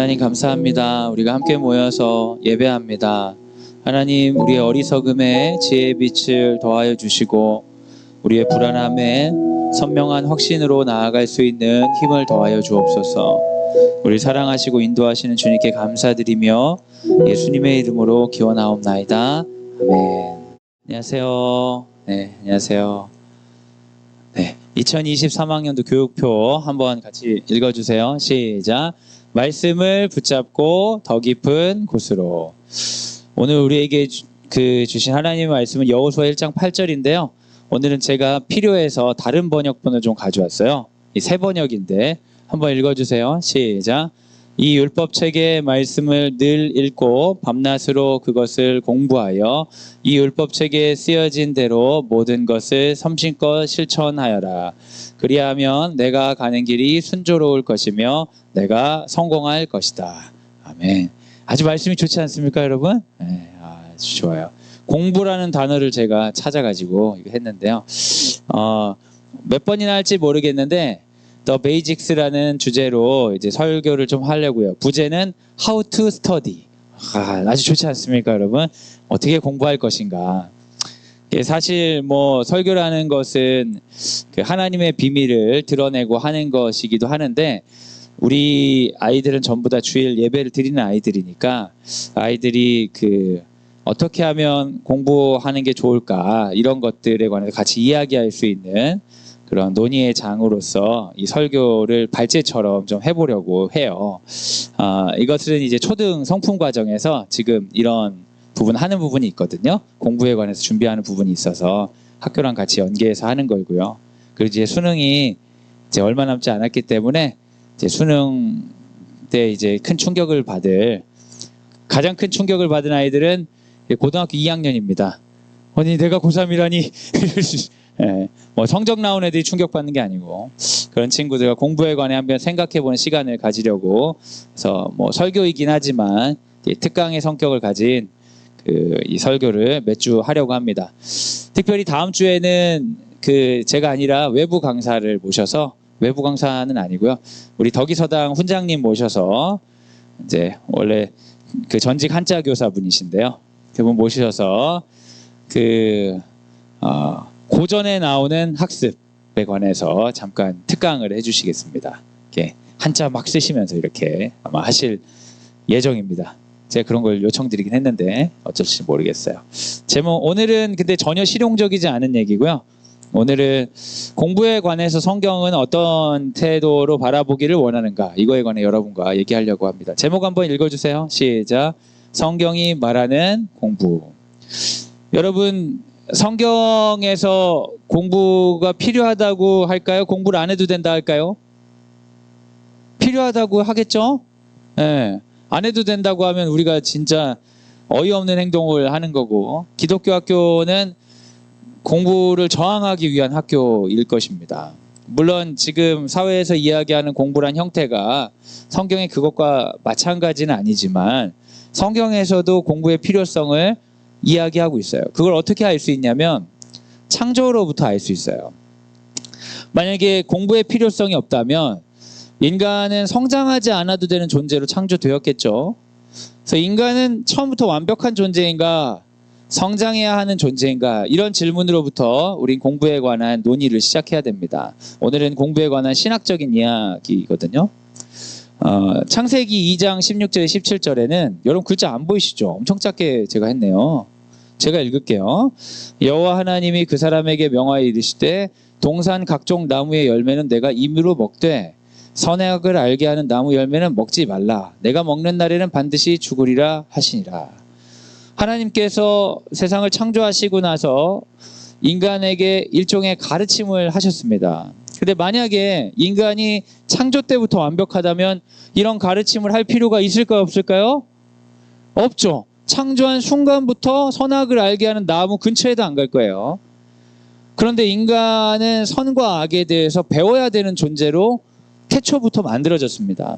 하나님 감사합니다. 우리가 함께 모여서 예배합니다. 하나님, 우리의 어리석음에 지혜의 빛을 더하여 주시고 우리의 불안함에 선명한 확신으로 나아갈 수 있는 힘을 더하여 주옵소서. 우리 사랑하시고 인도하시는 주님께 감사드리며 예수님의 이름으로 기원하옵나이다. 아멘. 안녕하세요. 네, 안녕하세요. 네, 2023학년도 교육표 한번 같이 읽어주세요. 시작. 말씀을 붙잡고 더 깊은 곳으로. 오늘 우리에게 주신 하나님의 말씀은 여호수아 1장 8절인데요. 오늘은 제가 필요해서 다른 번역본을 좀 가져왔어요. 이 새 번역인데 한번 읽어주세요. 시작. 이 율법책의 말씀을 늘 읽고 밤낮으로 그것을 공부하여 이 율법책에 쓰여진 대로 모든 것을 섬신껏 실천하여라. 그리하면 내가 가는 길이 순조로울 것이며 내가 성공할 것이다. 아멘. 아주 말씀이 좋지 않습니까, 여러분? 네, 아주 좋아요. 공부라는 단어를 제가 찾아가지고 이거 했는데요. 몇 번이나 할지 모르겠는데 The Basics라는 주제로 이제 설교를 좀 하려고요. 부제는 How to Study. 아주 좋지 않습니까, 여러분? 어떻게 공부할 것인가. 사실 뭐 설교라는 것은 그 하나님의 비밀을 드러내고 하는 것이기도 하는데 우리 아이들은 전부 다 주일 예배를 드리는 아이들이니까 아이들이 어떻게 하면 공부하는 게 좋을까 이런 것들에 관해서 같이 이야기할 수 있는 그런 논의의 장으로서 이 설교를 발제처럼 좀 해보려고 해요. 이것은 이제 초등 성품 과정에서 지금 이런 부분 하는 부분이 있거든요. 공부에 관해서 준비하는 부분이 있어서 학교랑 같이 연계해서 하는 거고요. 그리고 이제 수능이 이제 얼마 남지 않았기 때문에 이제 수능 때 이제 가장 큰 충격을 받은 아이들은 고등학교 2학년입니다. 아니 내가 고3이라니 네, 뭐 성적 나온 애들이 충격받는 게 아니고 그런 친구들과 공부에 관해 한번 생각해보는 시간을 가지려고 해서 뭐 설교이긴 하지만 특강의 성격을 가진 이 설교를 몇 주 하려고 합니다. 특별히 다음 주에는 제가 아니라 외부 강사를 모셔서 외부 강사는 아니고요. 우리 덕이서당 훈장님 모셔서 이제 원래 전직 한자 교사분이신데요. 그분 모셔서 고전에 나오는 학습에 관해서 잠깐 특강을 해주시겠습니다. 이렇게 한자 막 쓰시면서 이렇게 아마 하실 예정입니다. 제가 그런 걸 요청드리긴 했는데 어쩔지 모르겠어요. 제목 오늘은 근데 전혀 실용적이지 않은 얘기고요. 오늘은 공부에 관해서 성경은 어떤 태도로 바라보기를 원하는가 이거에 관해 여러분과 얘기하려고 합니다. 제목 한번 읽어주세요. 시작. 성경이 말하는 공부. 여러분 성경에서 공부가 필요하다고 할까요? 공부를 안 해도 된다 할까요? 필요하다고 하겠죠? 네. 안 해도 된다고 하면 우리가 진짜 어이없는 행동을 하는 거고 기독교 학교는 공부를 저항하기 위한 학교일 것입니다. 물론 지금 사회에서 이야기하는 공부란 형태가 성경의 그것과 마찬가지는 아니지만 성경에서도 공부의 필요성을 이야기하고 있어요. 그걸 어떻게 알 수 있냐면 창조로부터 알 수 있어요. 만약에 공부의 필요성이 없다면 인간은 성장하지 않아도 되는 존재로 창조되었겠죠. 그래서 인간은 처음부터 완벽한 존재인가 성장해야 하는 존재인가 이런 질문으로부터 우린 공부에 관한 논의를 시작해야 됩니다. 오늘은 공부에 관한 신학적인 이야기거든요. 창세기 2장 16절 17절에는 여러분 글자 안 보이시죠? 엄청 작게 제가 했네요. 제가 읽을게요. 여호와 하나님이 그 사람에게 명하여 이르시되 동산 각종 나무의 열매는 내가 임의로 먹되 선악을 알게 하는 나무 열매는 먹지 말라. 내가 먹는 날에는 반드시 죽으리라 하시니라. 하나님께서 세상을 창조하시고 나서 인간에게 일종의 가르침을 하셨습니다. 근데 만약에 인간이 창조 때부터 완벽하다면 이런 가르침을 할 필요가 있을까요? 없을까요? 없죠. 창조한 순간부터 선악을 알게 하는 나무 근처에도 안 갈 거예요. 그런데 인간은 선과 악에 대해서 배워야 되는 존재로 태초부터 만들어졌습니다.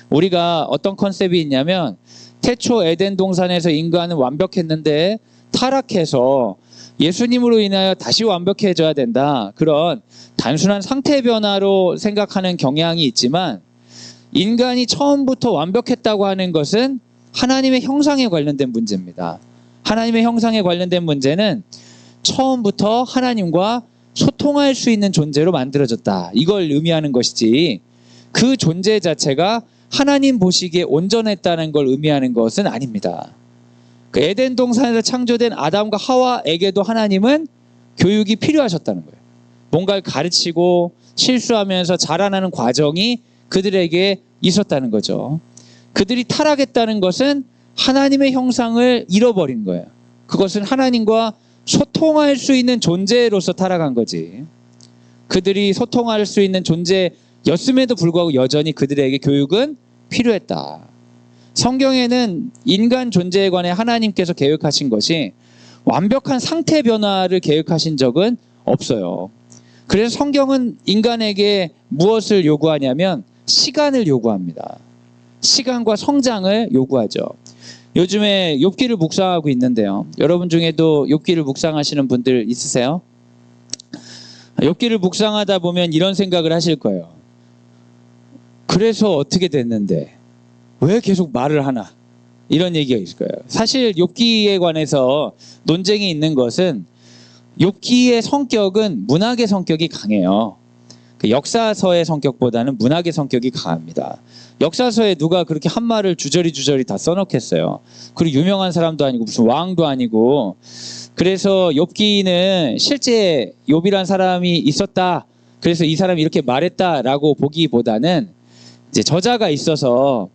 우리가 어떤 컨셉이 있냐면 태초 에덴 동산에서 인간은 완벽했는데 타락해서 예수님으로 인하여 다시 완벽해져야 된다. 그런 단순한 상태 변화로 생각하는 경향이 있지만 인간이 처음부터 완벽했다고 하는 것은 하나님의 형상에 관련된 문제입니다. 하나님의 형상에 관련된 문제는 처음부터 하나님과 소통할 수 있는 존재로 만들어졌다. 이걸 의미하는 것이지, 그 존재 자체가 하나님 보시기에 온전했다는 걸 의미하는 것은 아닙니다. 그 에덴 동산에서 창조된 아담과 하와에게도 하나님은 교육이 필요하셨다는 거예요. 뭔가를 가르치고 실수하면서 자라나는 과정이 그들에게 있었다는 거죠. 그들이 타락했다는 것은 하나님의 형상을 잃어버린 거예요. 그것은 하나님과 소통할 수 있는 존재로서 타락한 거지. 그들이 소통할 수 있는 존재였음에도 불구하고 여전히 그들에게 교육은 필요했다. 성경에는 인간 존재에 관해 하나님께서 계획하신 것이 완벽한 상태 변화를 계획하신 적은 없어요. 그래서 성경은 인간에게 무엇을 요구하냐면 시간을 요구합니다. 시간과 성장을 요구하죠. 요즘에 욥기를 묵상하고 있는데요. 여러분 중에도 욥기를 묵상하시는 분들 있으세요? 욥기를 묵상하다 보면 이런 생각을 하실 거예요. 그래서 어떻게 됐는데 왜 계속 말을 하나? 이런 얘기가 있을 거예요. 사실 욥기에 관해서 논쟁이 있는 것은 욥기의 성격은 문학의 성격이 강해요. 역사서의 성격보다는 문학의 성격이 강합니다. 역사서에 누가 그렇게 한 말을 주저리 다 써놓겠어요. 그리고 유명한 사람도 아니고 무슨 왕도 아니고. 그래서 욥기는 실제 욥이란 사람이 있었다, 그래서 이 사람이 이렇게 말했다라고 보기보다는 이제 저자가 있어서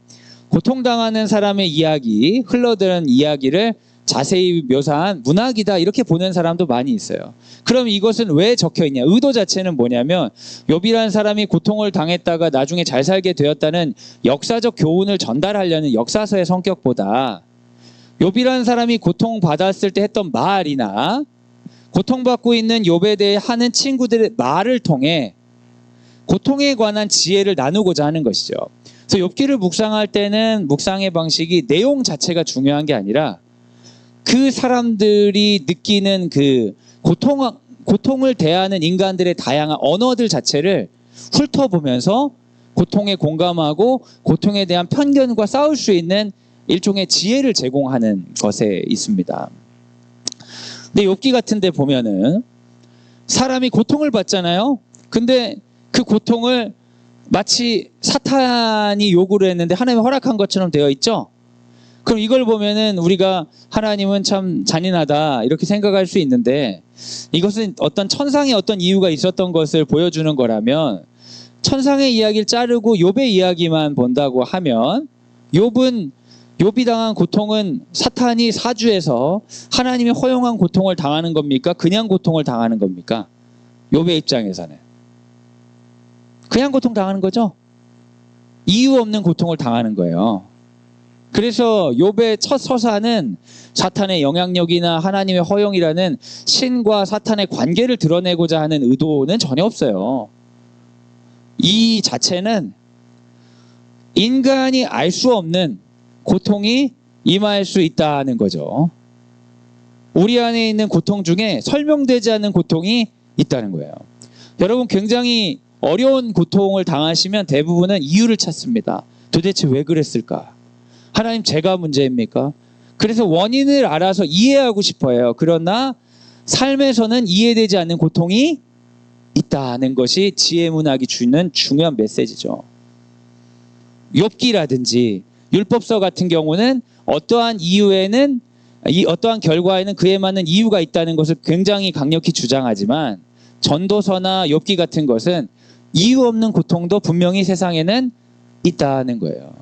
고통당하는 사람의 이야기, 흘러드는 이야기를 자세히 묘사한 문학이다, 이렇게 보는 사람도 많이 있어요. 그럼 이것은 왜 적혀있냐? 의도 자체는 뭐냐면 욥이라는 사람이 고통을 당했다가 나중에 잘 살게 되었다는 역사적 교훈을 전달하려는 역사서의 성격보다 욥이라는 사람이 고통받았을 때 했던 말이나 고통받고 있는 욥에 대해 하는 친구들의 말을 통해 고통에 관한 지혜를 나누고자 하는 것이죠. 그래서 욥기를 묵상할 때는 묵상의 방식이 내용 자체가 중요한 게 아니라 그 사람들이 느끼는 그 고통을 대하는 인간들의 다양한 언어들 자체를 훑어보면서 고통에 공감하고 고통에 대한 편견과 싸울 수 있는 일종의 지혜를 제공하는 것에 있습니다. 근데 욥기 같은 데 보면은 사람이 고통을 받잖아요. 근데 그 고통을 마치 사탄이 요구를 했는데 하나님이 허락한 것처럼 되어 있죠. 그럼 이걸 보면은 우리가 하나님은 참 잔인하다 이렇게 생각할 수 있는데, 이것은 어떤 천상의 어떤 이유가 있었던 것을 보여주는 거라면, 천상의 이야기를 자르고 욥의 이야기만 본다고 하면 욥이 당한 고통은 사탄이 사주해서 하나님이 허용한 고통을 당하는 겁니까? 그냥 고통을 당하는 겁니까? 욥의 입장에서는 그냥 고통 당하는 거죠. 이유 없는 고통을 당하는 거예요. 그래서 욥의 첫 서사는 사탄의 영향력이나 하나님의 허용이라는 신과 사탄의 관계를 드러내고자 하는 의도는 전혀 없어요. 이 자체는 인간이 알 수 없는 고통이 임할 수 있다는 거죠. 우리 안에 있는 고통 중에 설명되지 않는 고통이 있다는 거예요. 여러분, 굉장히 어려운 고통을 당하시면 대부분은 이유를 찾습니다. 도대체 왜 그랬을까? 하나님, 제가 문제입니까? 그래서 원인을 알아서 이해하고 싶어요. 그러나 삶에서는 이해되지 않는 고통이 있다는 것이 지혜문학이 주는 중요한 메시지죠. 욥기라든지 율법서 같은 경우는 어떠한 이유에는, 어떠한 결과에는 그에 맞는 이유가 있다는 것을 굉장히 강력히 주장하지만, 전도서나 욥기 같은 것은 이유 없는 고통도 분명히 세상에는 있다는 거예요.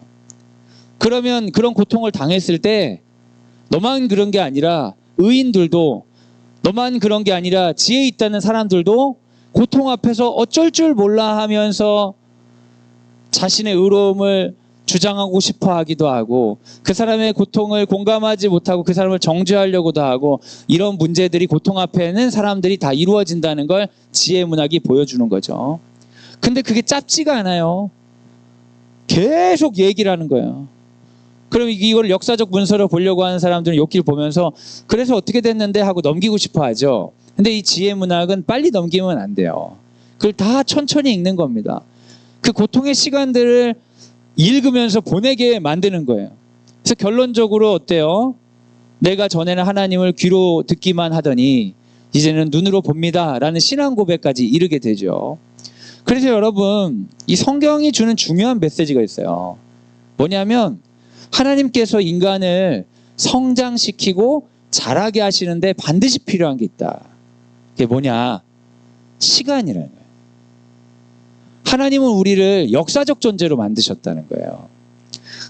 그러면 그런 고통을 당했을 때 너만 그런 게 아니라 의인들도, 너만 그런 게 아니라 지혜 있다는 사람들도 고통 앞에서 어쩔 줄 몰라 하면서 자신의 의로움을 주장하고 싶어 하기도 하고, 그 사람의 고통을 공감하지 못하고 그 사람을 정죄하려고도 하고, 이런 문제들이 고통 앞에는 사람들이 다 이루어진다는 걸 지혜문학이 보여주는 거죠. 근데 그게 짧지가 않아요. 계속 얘기를 하는 거예요. 그럼 이걸 역사적 문서로 보려고 하는 사람들은 욥기를 보면서 그래서 어떻게 됐는데 하고 넘기고 싶어 하죠. 근데 이 지혜문학은 빨리 넘기면 안 돼요. 그걸 다 천천히 읽는 겁니다. 그 고통의 시간들을 읽으면서 보내게 만드는 거예요. 그래서 결론적으로 어때요? 내가 전에는 하나님을 귀로 듣기만 하더니 이제는 눈으로 봅니다 라는 신앙 고백까지 이르게 되죠. 그래서 여러분, 이 성경이 주는 중요한 메시지가 있어요. 뭐냐면 하나님께서 인간을 성장시키고 자라게 하시는데 반드시 필요한 게 있다. 그게 뭐냐? 시간이라는 거예요. 하나님은 우리를 역사적 존재로 만드셨다는 거예요.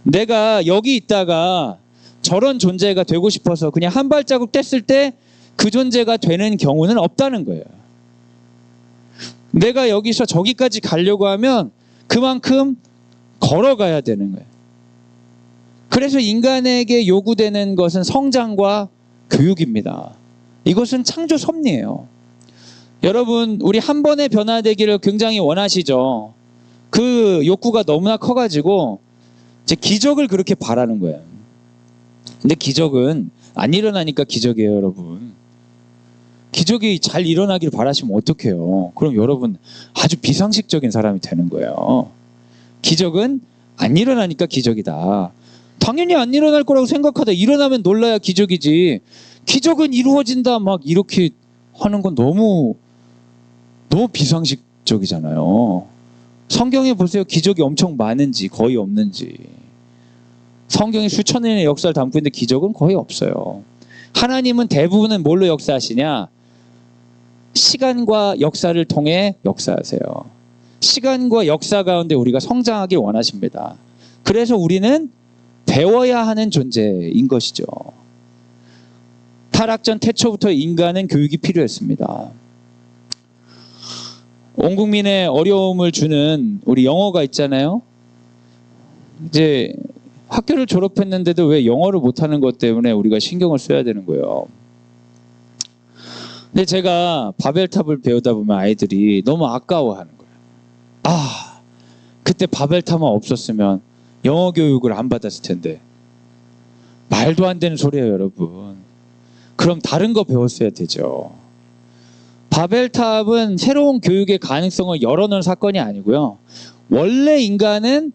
내가 여기 있다가 저런 존재가 되고 싶어서 그냥 한 발자국 뗐을 때 그 존재가 되는 경우는 없다는 거예요. 내가 여기서 저기까지 가려고 하면 그만큼 걸어가야 되는 거예요. 그래서 인간에게 요구되는 것은 성장과 교육입니다. 이것은 창조 섭리예요. 여러분, 우리 한 번에 변화되기를 굉장히 원하시죠. 그 욕구가 너무나 커가지고 이제 기적을 그렇게 바라는 거예요. 근데 기적은 안 일어나니까 기적이에요, 여러분. 기적이 잘 일어나기를 바라시면 어떡해요? 그럼 여러분 아주 비상식적인 사람이 되는 거예요. 기적은 안 일어나니까 기적이다. 당연히 안 일어날 거라고 생각하다 일어나면 놀라야 기적이지. 기적은 이루어진다 막 이렇게 하는 건 너무 비상식적이잖아요. 성경에 보세요. 기적이 엄청 많은지 거의 없는지. 성경이 수천 년의 역사를 담고 있는데 기적은 거의 없어요. 하나님은 대부분은 뭘로 역사하시냐? 시간과 역사를 통해 역사하세요. 시간과 역사 가운데 우리가 성장하길 원하십니다. 그래서 우리는 배워야 하는 존재인 것이죠. 타락전 태초부터 인간은 교육이 필요했습니다. 온 국민의 어려움을 주는 우리 영어가 있잖아요. 이제 학교를 졸업했는데도 왜 영어를 못하는 것 때문에 우리가 신경을 써야 되는 거예요. 근데 제가 바벨탑을 배우다 보면 아이들이 너무 아까워하는 거예요. 아, 그때 바벨탑만 없었으면 영어 교육을 안 받았을 텐데. 말도 안 되는 소리예요, 여러분. 그럼 다른 거 배웠어야 되죠. 바벨탑은 새로운 교육의 가능성을 열어놓은 사건이 아니고요. 원래 인간은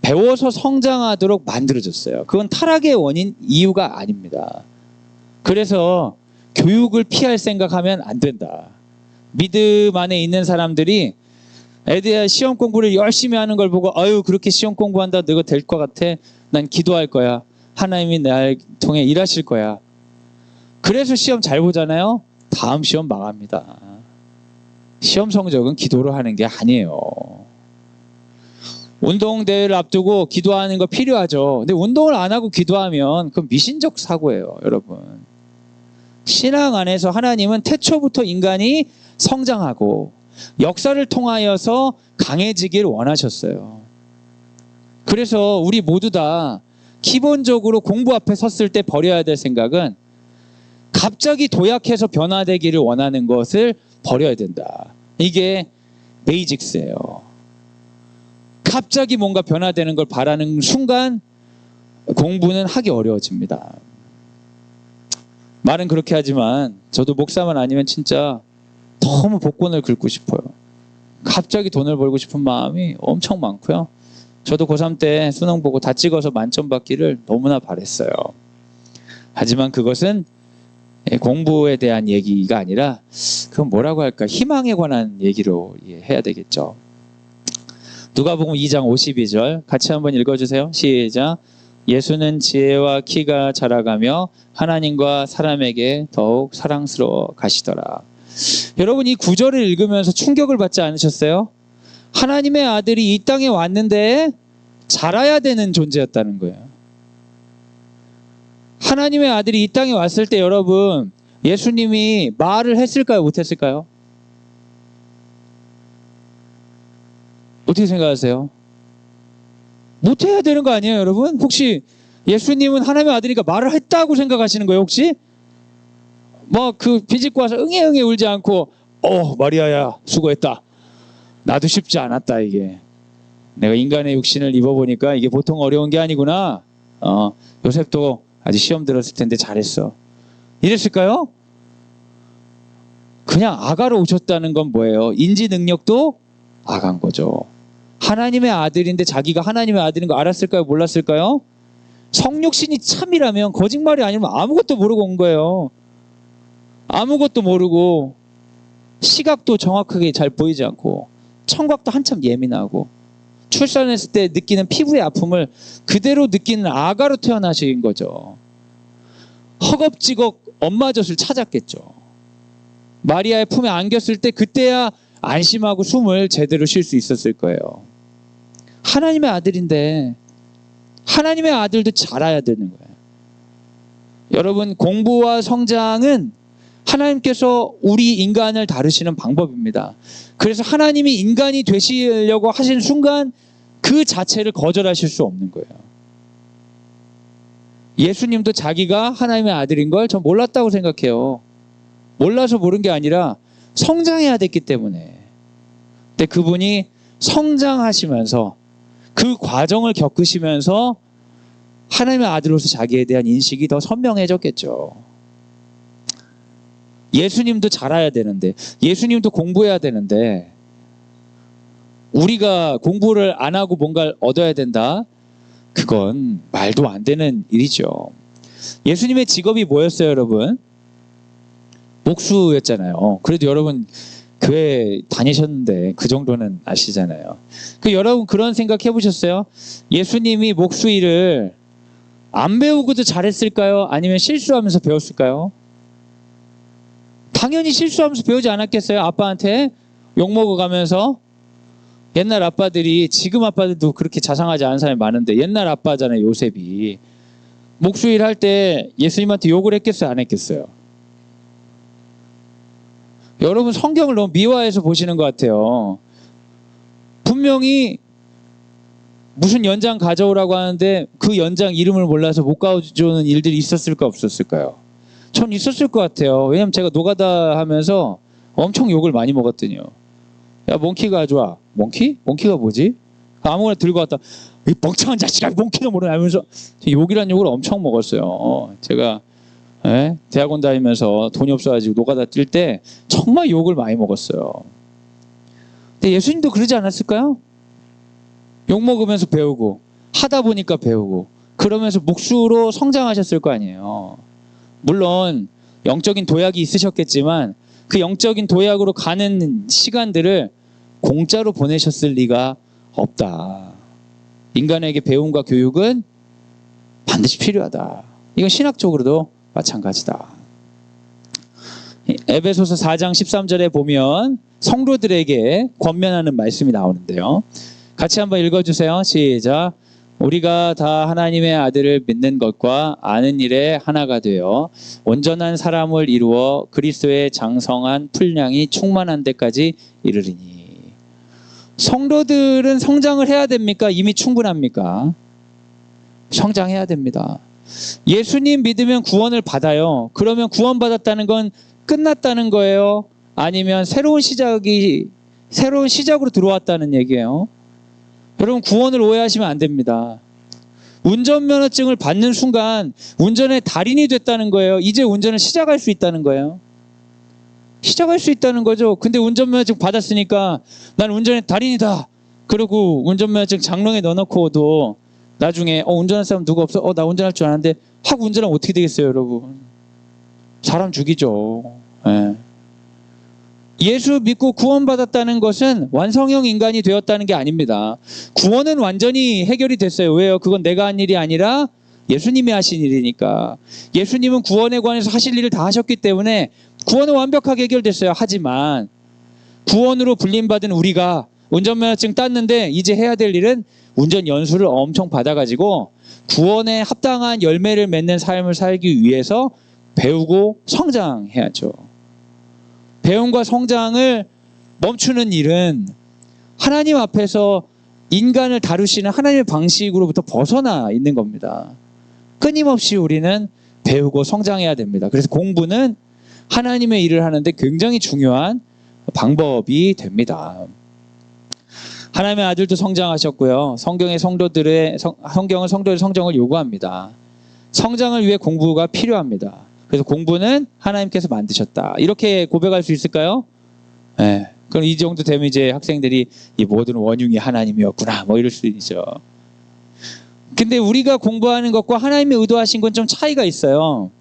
배워서 성장하도록 만들어졌어요. 그건 타락의 원인 이유가 아닙니다. 그래서 교육을 피할 생각하면 안 된다. 믿음 안에 있는 사람들이 애들 시험 공부를 열심히 하는 걸 보고 아유 그렇게 시험 공부한다 너가 될 것 같아. 난 기도할 거야. 하나님이 날 통해 일하실 거야. 그래서 시험 잘 보잖아요. 다음 시험 망합니다. 시험 성적은 기도로 하는 게 아니에요. 운동대회를 앞두고 기도하는 거 필요하죠. 근데 운동을 안 하고 기도하면 그건 미신적 사고예요, 여러분. 신앙 안에서 하나님은 태초부터 인간이 성장하고 역사를 통하여서 강해지길 원하셨어요. 그래서 우리 모두 다 기본적으로 공부 앞에 섰을 때 버려야 될 생각은 갑자기 도약해서 변화되기를 원하는 것을 버려야 된다. 이게 베이직스예요. 갑자기 뭔가 변화되는 걸 바라는 순간 공부는 하기 어려워집니다. 말은 그렇게 하지만 저도 목사만 아니면 진짜 너무 복권을 긁고 싶어요. 갑자기 돈을 벌고 싶은 마음이 엄청 많고요. 저도 고3 때 수능 보고 다 찍어서 만점 받기를 너무나 바랬어요. 하지만 그것은 공부에 대한 얘기가 아니라 그건 뭐라고 할까? 희망에 관한 얘기로 해야 되겠죠. 누가복음 2장 52절 같이 한번 읽어주세요. 시작. 예수는 지혜와 키가 자라가며 하나님과 사람에게 더욱 사랑스러워 가시더라. 여러분 이 구절을 읽으면서 충격을 받지 않으셨어요? 하나님의 아들이 이 땅에 왔는데 자라야 되는 존재였다는 거예요. 하나님의 아들이 이 땅에 왔을 때 여러분 예수님이 말을 했을까요? 못했을까요? 어떻게 생각하세요? 못해야 되는 거 아니에요, 여러분? 혹시 예수님은 하나님의 아들이니까 말을 했다고 생각하시는 거예요, 혹시? 뭐 그 비집고 와서 응애 울지 않고 마리아야 수고했다. 나도 쉽지 않았다 이게. 내가 인간의 육신을 입어보니까 이게 보통 어려운 게 아니구나. 요셉도 아직 시험 들었을 텐데 잘했어. 이랬을까요? 그냥 아가로 오셨다는 건 뭐예요? 인지 능력도 아가인 거죠. 하나님의 아들인데 자기가 하나님의 아들인 거 알았을까요? 몰랐을까요? 성육신이 참이라면, 거짓말이 아니면 아무것도 모르고 온 거예요. 아무것도 모르고 시각도 정확하게 잘 보이지 않고 청각도 한참 예민하고 출산했을 때 느끼는 피부의 아픔을 그대로 느끼는 아가로 태어나신 거죠. 허겁지겁 엄마 젖을 찾았겠죠. 마리아의 품에 안겼을 때 그때야 안심하고 숨을 제대로 쉴 수 있었을 거예요. 하나님의 아들인데 하나님의 아들도 자라야 되는 거예요. 여러분, 공부와 성장은 하나님께서 우리 인간을 다루시는 방법입니다. 그래서 하나님이 인간이 되시려고 하신 순간 그 자체를 거절하실 수 없는 거예요. 예수님도 자기가 하나님의 아들인 걸 전 몰랐다고 생각해요. 몰라서 모른 게 아니라 성장해야 됐기 때문에. 근데 그분이 성장하시면서 그 과정을 겪으시면서 하나님의 아들로서 자기에 대한 인식이 더 선명해졌겠죠. 예수님도 자라야 되는데, 예수님도 공부해야 되는데, 우리가 공부를 안 하고 뭔가를 얻어야 된다? 그건 말도 안 되는 일이죠. 예수님의 직업이 뭐였어요, 여러분? 목수였잖아요. 그래도 여러분 교회 다니셨는데 그 정도는 아시잖아요. 여러분 그런 생각 해보셨어요? 예수님이 목수 일을 안 배우고도 잘했을까요? 아니면 실수하면서 배웠을까요? 당연히 실수하면서 배우지 않았겠어요? 아빠한테 욕먹어가면서. 옛날 아빠들이, 지금 아빠들도 그렇게 자상하지 않은 사람이 많은데 옛날 아빠잖아요, 요셉이. 목수일 할 때 예수님한테 욕을 했겠어요, 안 했겠어요? 여러분 성경을 너무 미화해서 보시는 것 같아요. 분명히 무슨 연장 가져오라고 하는데 그 연장 이름을 몰라서 못 가져오는 일들이 있었을까 없었을까요? 전 있었을 것 같아요. 왜냐면 제가 노가다 하면서 엄청 욕을 많이 먹었더니요. 야, 몽키 가져와. 몽키? 몽키가 뭐지? 아무거나 들고 왔다. 이 멍청한 자식아, 몽키도 모르나 하면서 욕이란 욕을 엄청 먹었어요. 제가 대학원 다니면서 돈이 없어가지고 노가다 뛸 때 정말 욕을 많이 먹었어요. 근데 예수님도 그러지 않았을까요? 욕 먹으면서 배우고, 하다 보니까 배우고, 그러면서 목수로 성장하셨을 거 아니에요. 물론 영적인 도약이 있으셨겠지만 그 영적인 도약으로 가는 시간들을 공짜로 보내셨을 리가 없다. 인간에게 배움과 교육은 반드시 필요하다. 이건 신학적으로도 마찬가지다. 에베소서 4장 13절에 보면 성도들에게 권면하는 말씀이 나오는데요. 같이 한번 읽어주세요. 시작. 우리가 다 하나님의 아들을 믿는 것과 아는 일에 하나가 되어 온전한 사람을 이루어 그리스도의 장성한 분량이 충만한 데까지 이르리니. 성도들은 성장을 해야 됩니까? 이미 충분합니까? 성장해야 됩니다. 예수님 믿으면 구원을 받아요. 그러면 구원받았다는 건 끝났다는 거예요? 아니면 새로운 시작으로 들어왔다는 얘기예요? 여러분 구원을 오해하시면 안 됩니다. 운전면허증을 받는 순간 운전의 달인이 됐다는 거예요. 이제 운전을 시작할 수 있다는 거예요. 시작할 수 있다는 거죠. 근데 운전면허증 받았으니까 난 운전의 달인이다. 그리고 운전면허증 장롱에 넣어놓고도 나중에 운전할 사람 누가 없어? 나 운전할 줄 아는데 확 운전하면 어떻게 되겠어요, 여러분? 사람 죽이죠. 예수 믿고 구원받았다는 것은 완성형 인간이 되었다는 게 아닙니다. 구원은 완전히 해결이 됐어요. 왜요? 그건 내가 한 일이 아니라 예수님이 하신 일이니까. 예수님은 구원에 관해서 하실 일을 다 하셨기 때문에 구원은 완벽하게 해결됐어요. 하지만 구원으로 불림받은 우리가 운전면허증 땄는데 이제 해야 될 일은 운전 연수를 엄청 받아가지고 구원에 합당한 열매를 맺는 삶을 살기 위해서 배우고 성장해야죠. 배움과 성장을 멈추는 일은 하나님 앞에서 인간을 다루시는 하나님의 방식으로부터 벗어나 있는 겁니다. 끊임없이 우리는 배우고 성장해야 됩니다. 그래서 공부는 하나님의 일을 하는데 굉장히 중요한 방법이 됩니다. 하나님의 아들도 성장하셨고요. 성경은 성도들의 성장을 요구합니다. 성장을 위해 공부가 필요합니다. 그래서 공부는 하나님께서 만드셨다. 이렇게 고백할 수 있을까요? 네, 그럼 이 정도 되면 이제 학생들이 이 모든 원흉이 하나님이었구나 뭐 이럴 수 있죠. 근데 우리가 공부하는 것과 하나님이 의도하신 건 좀 차이가 있어요.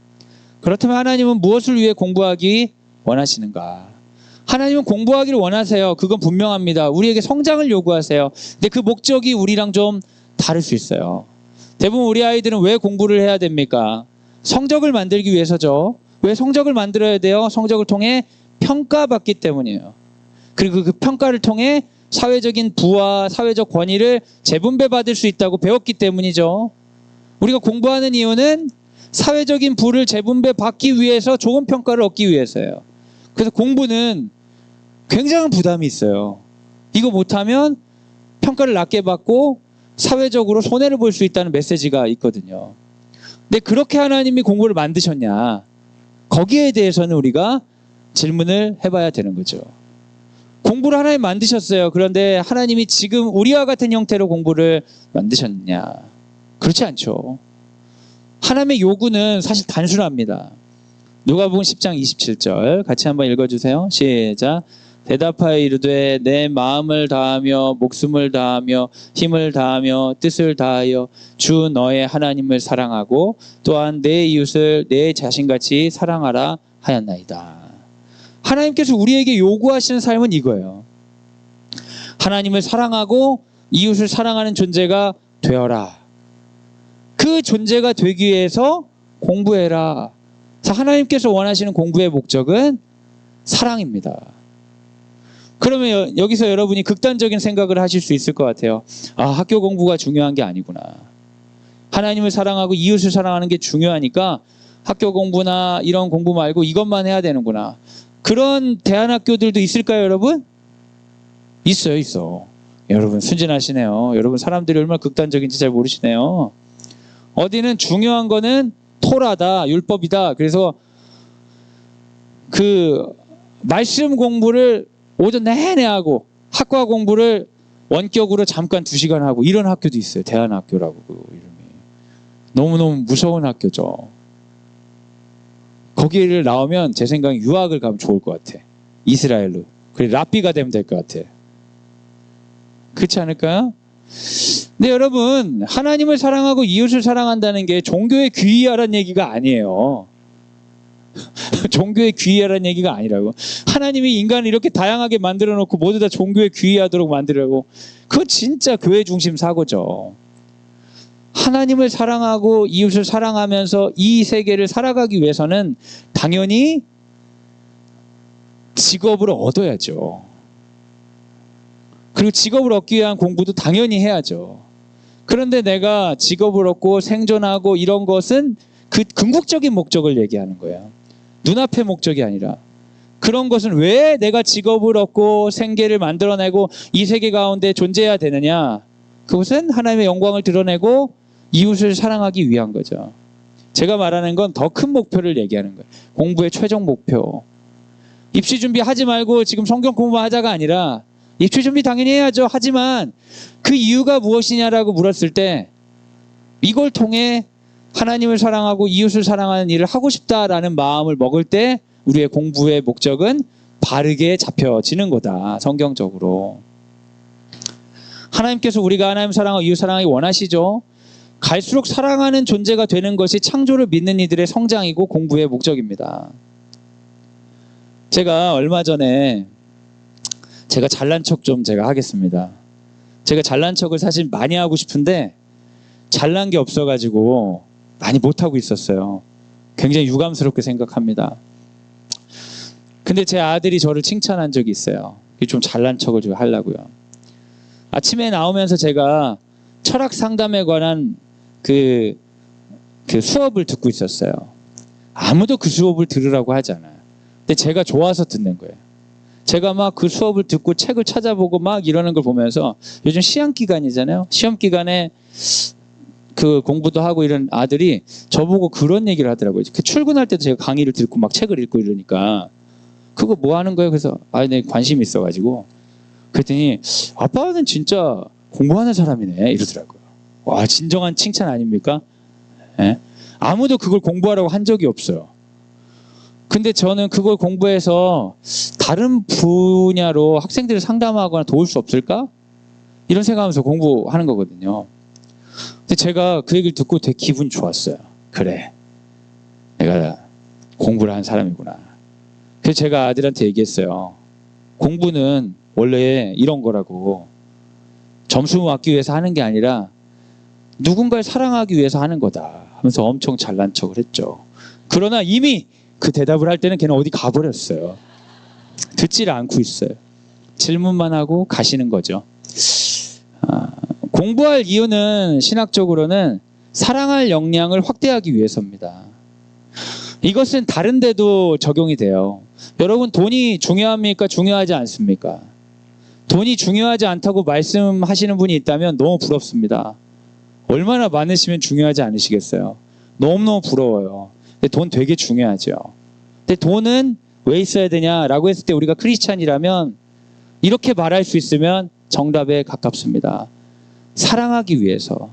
그렇다면 하나님은 무엇을 위해 공부하기 원하시는가? 하나님은 공부하기를 원하세요. 그건 분명합니다. 우리에게 성장을 요구하세요. 근데 그 목적이 우리랑 좀 다를 수 있어요. 대부분 우리 아이들은 왜 공부를 해야 됩니까? 성적을 만들기 위해서죠. 왜 성적을 만들어야 돼요? 성적을 통해 평가받기 때문이에요. 그리고 그 평가를 통해 사회적인 부와 사회적 권위를 재분배받을 수 있다고 배웠기 때문이죠. 우리가 공부하는 이유는 사회적인 부를 재분배받기 위해서 좋은 평가를 얻기 위해서예요. 그래서 공부는 굉장한 부담이 있어요. 이거 못하면 평가를 낮게 받고 사회적으로 손해를 볼 수 있다는 메시지가 있거든요. 근데 그렇게 하나님이 공부를 만드셨냐? 거기에 대해서는 우리가 질문을 해봐야 되는 거죠. 공부를 하나님 만드셨어요. 그런데 하나님이 지금 우리와 같은 형태로 공부를 만드셨냐? 그렇지 않죠. 하나님의 요구는 사실 단순합니다. 누가복음 10장 27절 같이 한번 읽어주세요. 시작. 대답하여 이르되 내 마음을 다하며 목숨을 다하며 힘을 다하며 뜻을 다하여 주 너의 하나님을 사랑하고 또한 내 이웃을 내 자신같이 사랑하라 하였나이다. 하나님께서 우리에게 요구하시는 삶은 이거예요. 하나님을 사랑하고 이웃을 사랑하는 존재가 되어라. 그 존재가 되기 위해서 공부해라. 하나님께서 원하시는 공부의 목적은 사랑입니다. 그러면 여기서 여러분이 극단적인 생각을 하실 수 있을 것 같아요. 아, 학교 공부가 중요한 게 아니구나. 하나님을 사랑하고 이웃을 사랑하는 게 중요하니까 학교 공부나 이런 공부 말고 이것만 해야 되는구나. 그런 대안학교들도 있을까요, 여러분? 있어. 여러분 순진하시네요. 여러분 사람들이 얼마나 극단적인지 잘 모르시네요. 어디는 중요한 거는 토라다, 율법이다. 그래서 그 말씀 공부를 오전 내내 하고 학과 공부를 원격으로 잠깐 2시간 하고 이런 학교도 있어요. 대안학교라고 그 이름이. 너무너무 무서운 학교죠. 거기를 나오면 제 생각에 유학을 가면 좋을 것 같아. 이스라엘로. 그래 랍비가 되면 될 것 같아. 그렇지 않을까요? 근데 여러분 하나님을 사랑하고 이웃을 사랑한다는 게 종교에 귀의하라는 얘기가 아니에요. 종교에 귀의하라는 얘기가 아니라고. 하나님이 인간을 이렇게 다양하게 만들어 놓고 모두 다 종교에 귀의하도록 만들려고. 그건 진짜 교회 중심 사고죠. 하나님을 사랑하고 이웃을 사랑하면서 이 세계를 살아가기 위해서는 당연히 직업을 얻어야죠. 그리고 직업을 얻기 위한 공부도 당연히 해야죠. 그런데 내가 직업을 얻고 생존하고 이런 것은 그 궁극적인 목적을 얘기하는 거예요. 눈앞의 목적이 아니라. 그런 것은 왜 내가 직업을 얻고 생계를 만들어내고 이 세계 가운데 존재해야 되느냐? 그것은 하나님의 영광을 드러내고 이웃을 사랑하기 위한 거죠. 제가 말하는 건 더 큰 목표를 얘기하는 거예요. 공부의 최종 목표. 입시 준비하지 말고 지금 성경 공부만 하자가 아니라 입시 준비 당연히 해야죠. 하지만 그 이유가 무엇이냐라고 물었을 때 이걸 통해 하나님을 사랑하고 이웃을 사랑하는 일을 하고 싶다라는 마음을 먹을 때 우리의 공부의 목적은 바르게 잡혀지는 거다. 성경적으로. 하나님께서 우리가 하나님 사랑하고 이웃 사랑하기 원하시죠. 갈수록 사랑하는 존재가 되는 것이 창조를 믿는 이들의 성장이고 공부의 목적입니다. 제가 얼마 전에 제가 잘난 척 좀 제가 하겠습니다. 제가 잘난 척을 사실 많이 하고 싶은데 잘난 게 없어가지고 많이 못하고 있었어요. 굉장히 유감스럽게 생각합니다. 근데 제 아들이 저를 칭찬한 적이 있어요. 좀 잘난 척을 좀 하려고요. 아침에 나오면서 제가 철학 상담에 관한 그 수업을 듣고 있었어요. 아무도 그 수업을 들으라고 하지 않아요. 근데 제가 좋아서 듣는 거예요. 제가 막 그 수업을 듣고 책을 찾아보고 막 이러는 걸 보면서 요즘 시험 기간이잖아요. 시험 기간에 그 공부도 하고 이런 아들이 저보고 그런 얘기를 하더라고요. 그 출근할 때도 제가 강의를 듣고 막 책을 읽고 이러니까 그거 뭐 하는 거예요? 그래서 네, 관심이 있어가지고 그랬더니 아빠는 진짜 공부하는 사람이네 이러더라고요. 와, 진정한 칭찬 아닙니까? 예? 아무도 그걸 공부하라고 한 적이 없어요. 근데 저는 그걸 공부해서 다른 분야로 학생들을 상담하거나 도울 수 없을까? 이런 생각하면서 공부하는 거거든요. 근데 제가 그 얘기를 듣고 되게 기분이 좋았어요. 그래, 내가 공부를 한 사람이구나. 그래서 제가 아들한테 얘기했어요. 공부는 원래 이런 거라고. 점수 맞기 위해서 하는 게 아니라 누군가를 사랑하기 위해서 하는 거다 하면서 엄청 잘난 척을 했죠. 그러나 이미 그 대답을 할 때는 걔는 어디 가버렸어요. 듣지를 않고 있어요. 질문만 하고 가시는 거죠. 공부할 이유는 신학적으로는 사랑할 역량을 확대하기 위해서입니다. 이것은 다른 데도 적용이 돼요. 여러분, 돈이 중요합니까? 중요하지 않습니까? 돈이 중요하지 않다고 말씀하시는 분이 있다면 너무 부럽습니다. 얼마나 많으시면 중요하지 않으시겠어요? 너무너무 부러워요. 근데 돈 되게 중요하죠. 근데 돈은 왜 있어야 되냐라고 했을 때 우리가 크리스찬이라면 이렇게 말할 수 있으면 정답에 가깝습니다. 사랑하기 위해서.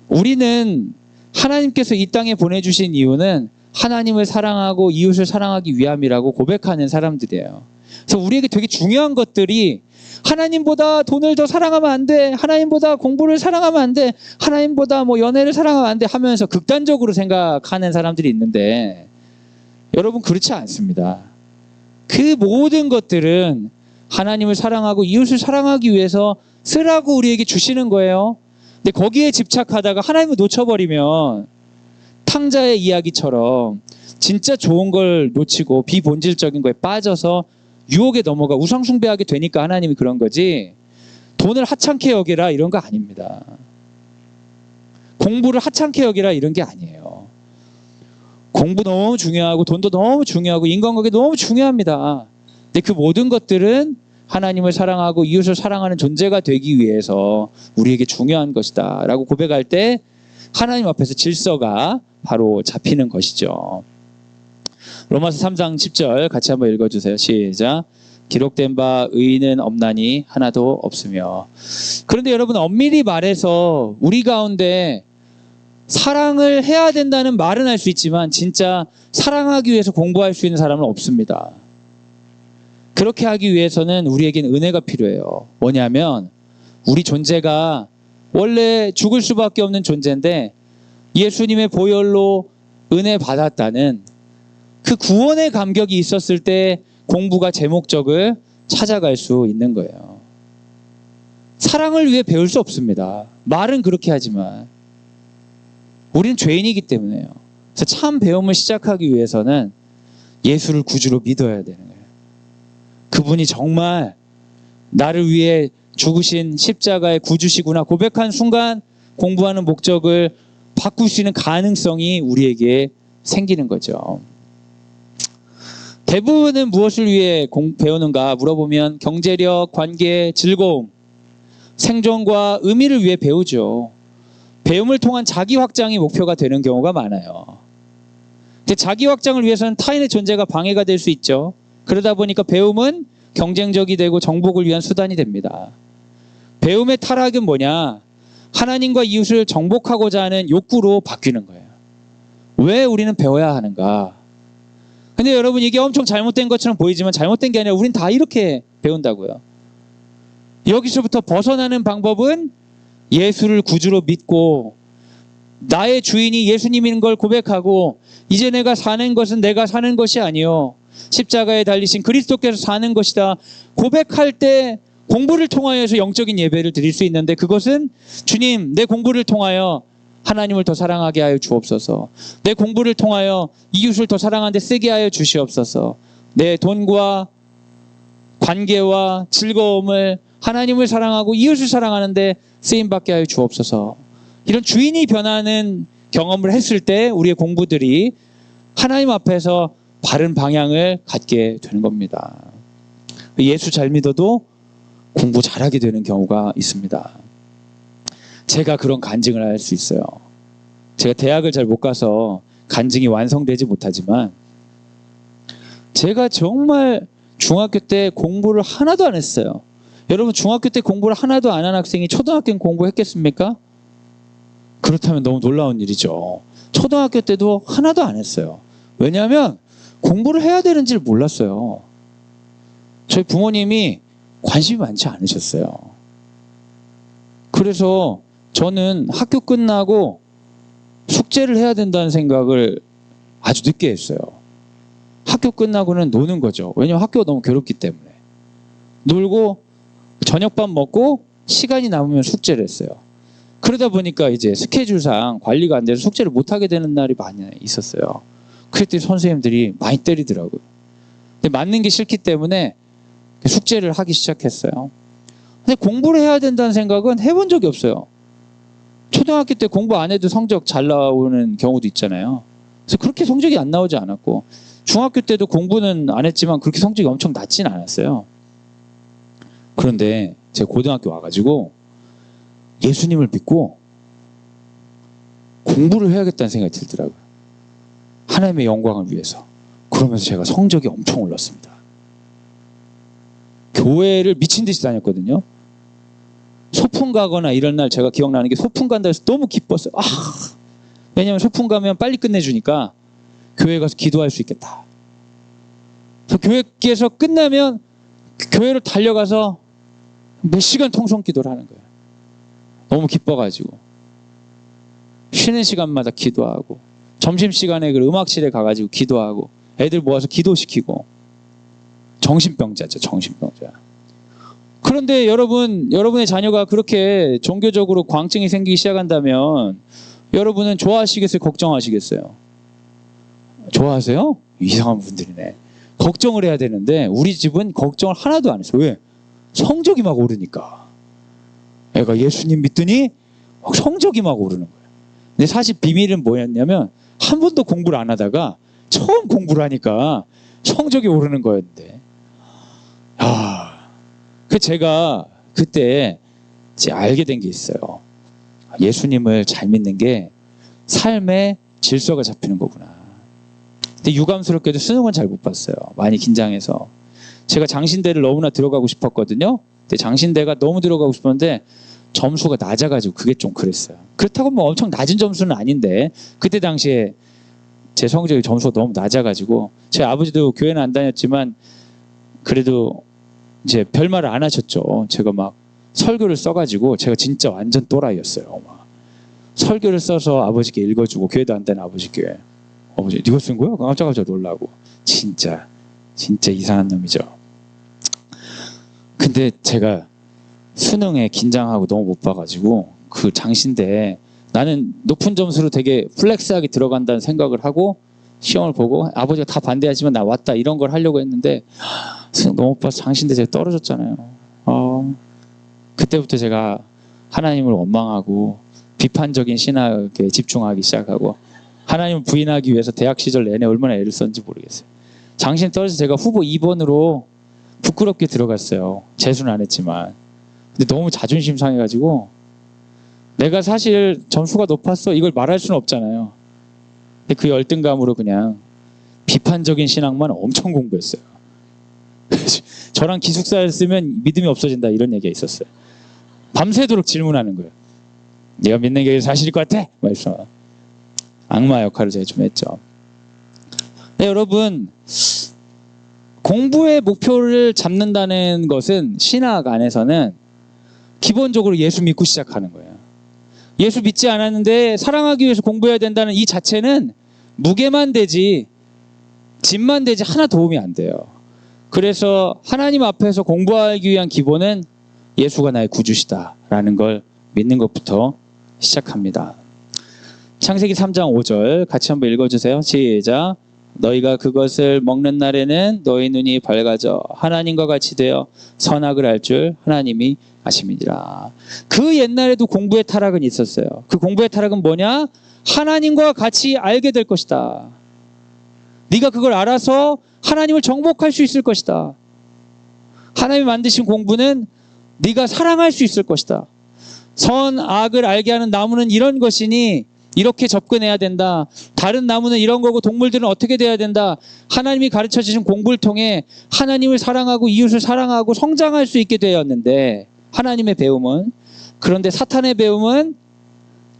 우리는 하나님께서 이 땅에 보내주신 이유는 하나님을 사랑하고 이웃을 사랑하기 위함이라고 고백하는 사람들이에요. 그래서 우리에게 되게 중요한 것들이 하나님보다 돈을 더 사랑하면 안 돼, 하나님보다 공부를 사랑하면 안 돼, 하나님보다 뭐 연애를 사랑하면 안 돼 하면서 극단적으로 생각하는 사람들이 있는데, 여러분 그렇지 않습니다. 그 모든 것들은 하나님을 사랑하고 이웃을 사랑하기 위해서 쓰라고 우리에게 주시는 거예요. 근데 거기에 집착하다가 하나님을 놓쳐버리면 탕자의 이야기처럼 진짜 좋은 걸 놓치고 비본질적인 거에 빠져서 유혹에 넘어가 우상숭배하게 되니까 하나님이 그런 거지, 돈을 하찮게 여기라 이런 거 아닙니다. 공부를 하찮게 여기라 이런 게 아니에요. 공부 너무 중요하고 돈도 너무 중요하고 인간관계 너무 중요합니다. 근데 그 모든 것들은 하나님을 사랑하고 이웃을 사랑하는 존재가 되기 위해서 우리에게 중요한 것이다 라고 고백할 때 하나님 앞에서 질서가 바로 잡히는 것이죠. 로마서 3장 10절 같이 한번 읽어주세요. 시작. 기록된 바 의인은 없나니 하나도 없으며. 그런데 여러분, 엄밀히 말해서 우리 가운데 사랑을 해야 된다는 말은 할 수 있지만 진짜 사랑하기 위해서 공부할 수 있는 사람은 없습니다. 그렇게 하기 위해서는 우리에겐 은혜가 필요해요. 뭐냐면 우리 존재가 원래 죽을 수밖에 없는 존재인데 예수님의 보혈로 은혜 받았다는 그 구원의 감격이 있었을 때 공부가 제 목적을 찾아갈 수 있는 거예요. 사랑을 위해 배울 수 없습니다. 말은 그렇게 하지만 우리는 죄인이기 때문에요. 그래서 참 배움을 시작하기 위해서는 예수를 구주로 믿어야 되는 거예요. 그분이 정말 나를 위해 죽으신 십자가의 구주시구나 고백한 순간 공부하는 목적을 바꿀 수 있는 가능성이 우리에게 생기는 거죠. 대부분은 무엇을 위해 배우는가 물어보면 경제력, 관계, 즐거움, 생존과 의미를 위해 배우죠. 배움을 통한 자기 확장이 목표가 되는 경우가 많아요. 근데 자기 확장을 위해서는 타인의 존재가 방해가 될 수 있죠. 그러다 보니까 배움은 경쟁적이 되고 정복을 위한 수단이 됩니다. 배움의 타락은 뭐냐? 하나님과 이웃을 정복하고자 하는 욕구로 바뀌는 거예요. 왜 우리는 배워야 하는가? 근데 여러분, 이게 엄청 잘못된 것처럼 보이지만 잘못된 게 아니라 우린 다 이렇게 배운다고요. 여기서부터 벗어나는 방법은 예수를 구주로 믿고 나의 주인이 예수님인 걸 고백하고 이제 내가 사는 것은 내가 사는 것이 아니요 십자가에 달리신 그리스도께서 사는 것이다 고백할 때 공부를 통하여서 영적인 예배를 드릴 수 있는데, 그것은 주님, 내 공부를 통하여 하나님을 더 사랑하게 하여 주옵소서, 내 공부를 통하여 이웃을 더 사랑하는 데 쓰게 하여 주시옵소서, 내 돈과 관계와 즐거움을 하나님을 사랑하고 이웃을 사랑하는데 쓰임받게 하여 주옵소서. 이런 주인이 변하는 경험을 했을 때 우리의 공부들이 하나님 앞에서 바른 방향을 갖게 되는 겁니다. 예수 잘 믿어도 공부 잘하게 되는 경우가 있습니다. 제가 그런 간증을 할 수 있어요. 제가 대학을 잘 못 가서 간증이 완성되지 못하지만 제가 정말 중학교 때 공부를 하나도 안 했어요. 여러분, 중학교 때 공부를 하나도 안 한 학생이 초등학교는 공부했겠습니까? 그렇다면 너무 놀라운 일이죠. 초등학교 때도 하나도 안 했어요. 왜냐하면 공부를 해야 되는지를 몰랐어요. 저희 부모님이 관심이 많지 않으셨어요. 그래서 저는 학교 끝나고 숙제를 해야 된다는 생각을 아주 늦게 했어요. 학교 끝나고는 노는 거죠. 왜냐면 학교가 너무 괴롭기 때문에. 놀고 저녁밥 먹고 시간이 남으면 숙제를 했어요. 그러다 보니까 이제 스케줄상 관리가 안 돼서 숙제를 못 하게 되는 날이 많이 있었어요. 그때 선생님들이 많이 때리더라고요. 근데 맞는 게 싫기 때문에 숙제를 하기 시작했어요. 근데 공부를 해야 된다는 생각은 해본 적이 없어요. 초등학교 때 공부 안 해도 성적 잘 나오는 경우도 있잖아요. 그래서 그렇게 성적이 안 나오지 않았고, 중학교 때도 공부는 안 했지만 그렇게 성적이 엄청 낮진 않았어요. 그런데 제가 고등학교 와가지고 예수님을 믿고 공부를 해야겠다는 생각이 들더라고요. 하나님의 영광을 위해서. 그러면서 제가 성적이 엄청 올랐습니다. 교회를 미친 듯이 다녔거든요. 소풍 가거나 이런 날 제가 기억나는 게, 소풍 간다 해서 너무 기뻤어요. 왜냐면 소풍 가면 빨리 끝내주니까 교회 가서 기도할 수 있겠다. 그래서 교회에서 끝나면 교회로 달려가서 몇 시간 통성 기도를 하는 거예요. 너무 기뻐가지고. 쉬는 시간마다 기도하고, 점심시간에 그 음악실에 가가지고 기도하고, 애들 모아서 기도시키고. 정신병자죠, 정신병자. 그런데 여러분의 자녀가 그렇게 종교적으로 광증이 생기기 시작한다면 여러분은 좋아하시겠어요? 걱정하시겠어요? 좋아하세요? 이상한 분들이네. 걱정을 해야 되는데 우리 집은 걱정을 하나도 안 했어요. 왜? 성적이 막 오르니까. 애가 예수님 믿더니 성적이 막 오르는 거예요. 근데 사실 비밀은 뭐였냐면, 한 번도 공부를 안 하다가 처음 공부를 하니까 성적이 오르는 거였는데, 제가 그때 알게 된 게 있어요. 예수님을 잘 믿는 게 삶의 질서가 잡히는 거구나. 근데 유감스럽게도 수능은 잘 못 봤어요. 많이 긴장해서. 제가 장신대를 너무나 들어가고 싶었거든요. 근데 장신대가 너무 들어가고 싶었는데 점수가 낮아가지고 그게 좀 그랬어요. 그렇다고 뭐 엄청 낮은 점수는 아닌데, 그때 당시에 제 성적이 점수가 너무 낮아가지고, 제 아버지도 교회는 안 다녔지만 그래도 이제 별말을 안 하셨죠. 제가 막 설교를 써가지고, 제가 진짜 완전 또라이였어요. 막 설교를 써서 아버지께 읽어주고, 교회도 안 다니는 아버지께, 아버지 네가 쓴 거야? 깜짝깜짝 놀라고. 진짜 이상한 놈이죠. 근데 제가 수능에 긴장하고 너무 못 봐가지고, 그 장신대에 나는 높은 점수로 되게 플렉스하게 들어간다는 생각을 하고 시험을 보고, 아버지가 다 반대하지만 나 왔다 이런 걸 하려고 했는데 수능 너무 못 봐서 장신대 제가 떨어졌잖아요. 그때부터 제가 하나님을 원망하고 비판적인 신학에 집중하기 시작하고, 하나님을 부인하기 위해서 대학 시절 내내 얼마나 애를 썼는지 모르겠어요. 장신 떨어져서 제가 후보 2번으로 부끄럽게 들어갔어요. 재수는 안 했지만. 근데 너무 자존심 상해가지고, 내가 사실 점수가 높았어 이걸 말할 수는 없잖아요. 근데 그 열등감으로 그냥 비판적인 신학만 엄청 공부했어요. 저랑 기숙사를 쓰면 믿음이 없어진다 이런 얘기가 있었어요. 밤새도록 질문하는 거예요. 네가 믿는 게 사실일 것 같아? 말씀. 악마 역할을 제가 좀 했죠. 네, 여러분, 공부의 목표를 잡는다는 것은 신학 안에서는 기본적으로 예수 믿고 시작하는 거예요. 예수 믿지 않았는데 사랑하기 위해서 공부해야 된다는 이 자체는 무게만 되지 짐만 되지 하나 도움이 안 돼요. 그래서 하나님 앞에서 공부하기 위한 기본은 예수가 나의 구주시다라는 걸 믿는 것부터 시작합니다. 창세기 3장 5절 같이 한번 읽어주세요. 시작. 너희가 그것을 먹는 날에는 너희 눈이 밝아져 하나님과 같이 되어 선악을 알 줄 하나님이 아심이니라. 그 옛날에도 공부의 타락은 있었어요. 그 공부의 타락은 뭐냐? 하나님과 같이 알게 될 것이다. 네가 그걸 알아서 하나님을 정복할 수 있을 것이다. 하나님이 만드신 공부는 네가 사랑할 수 있을 것이다. 선악을 알게 하는 나무는 이런 것이니 이렇게 접근해야 된다. 다른 나무는 이런 거고 동물들은 어떻게 돼야 된다. 하나님이 가르쳐 주신 공부를 통해 하나님을 사랑하고 이웃을 사랑하고 성장할 수 있게 되었는데, 하나님의 배움은. 그런데 사탄의 배움은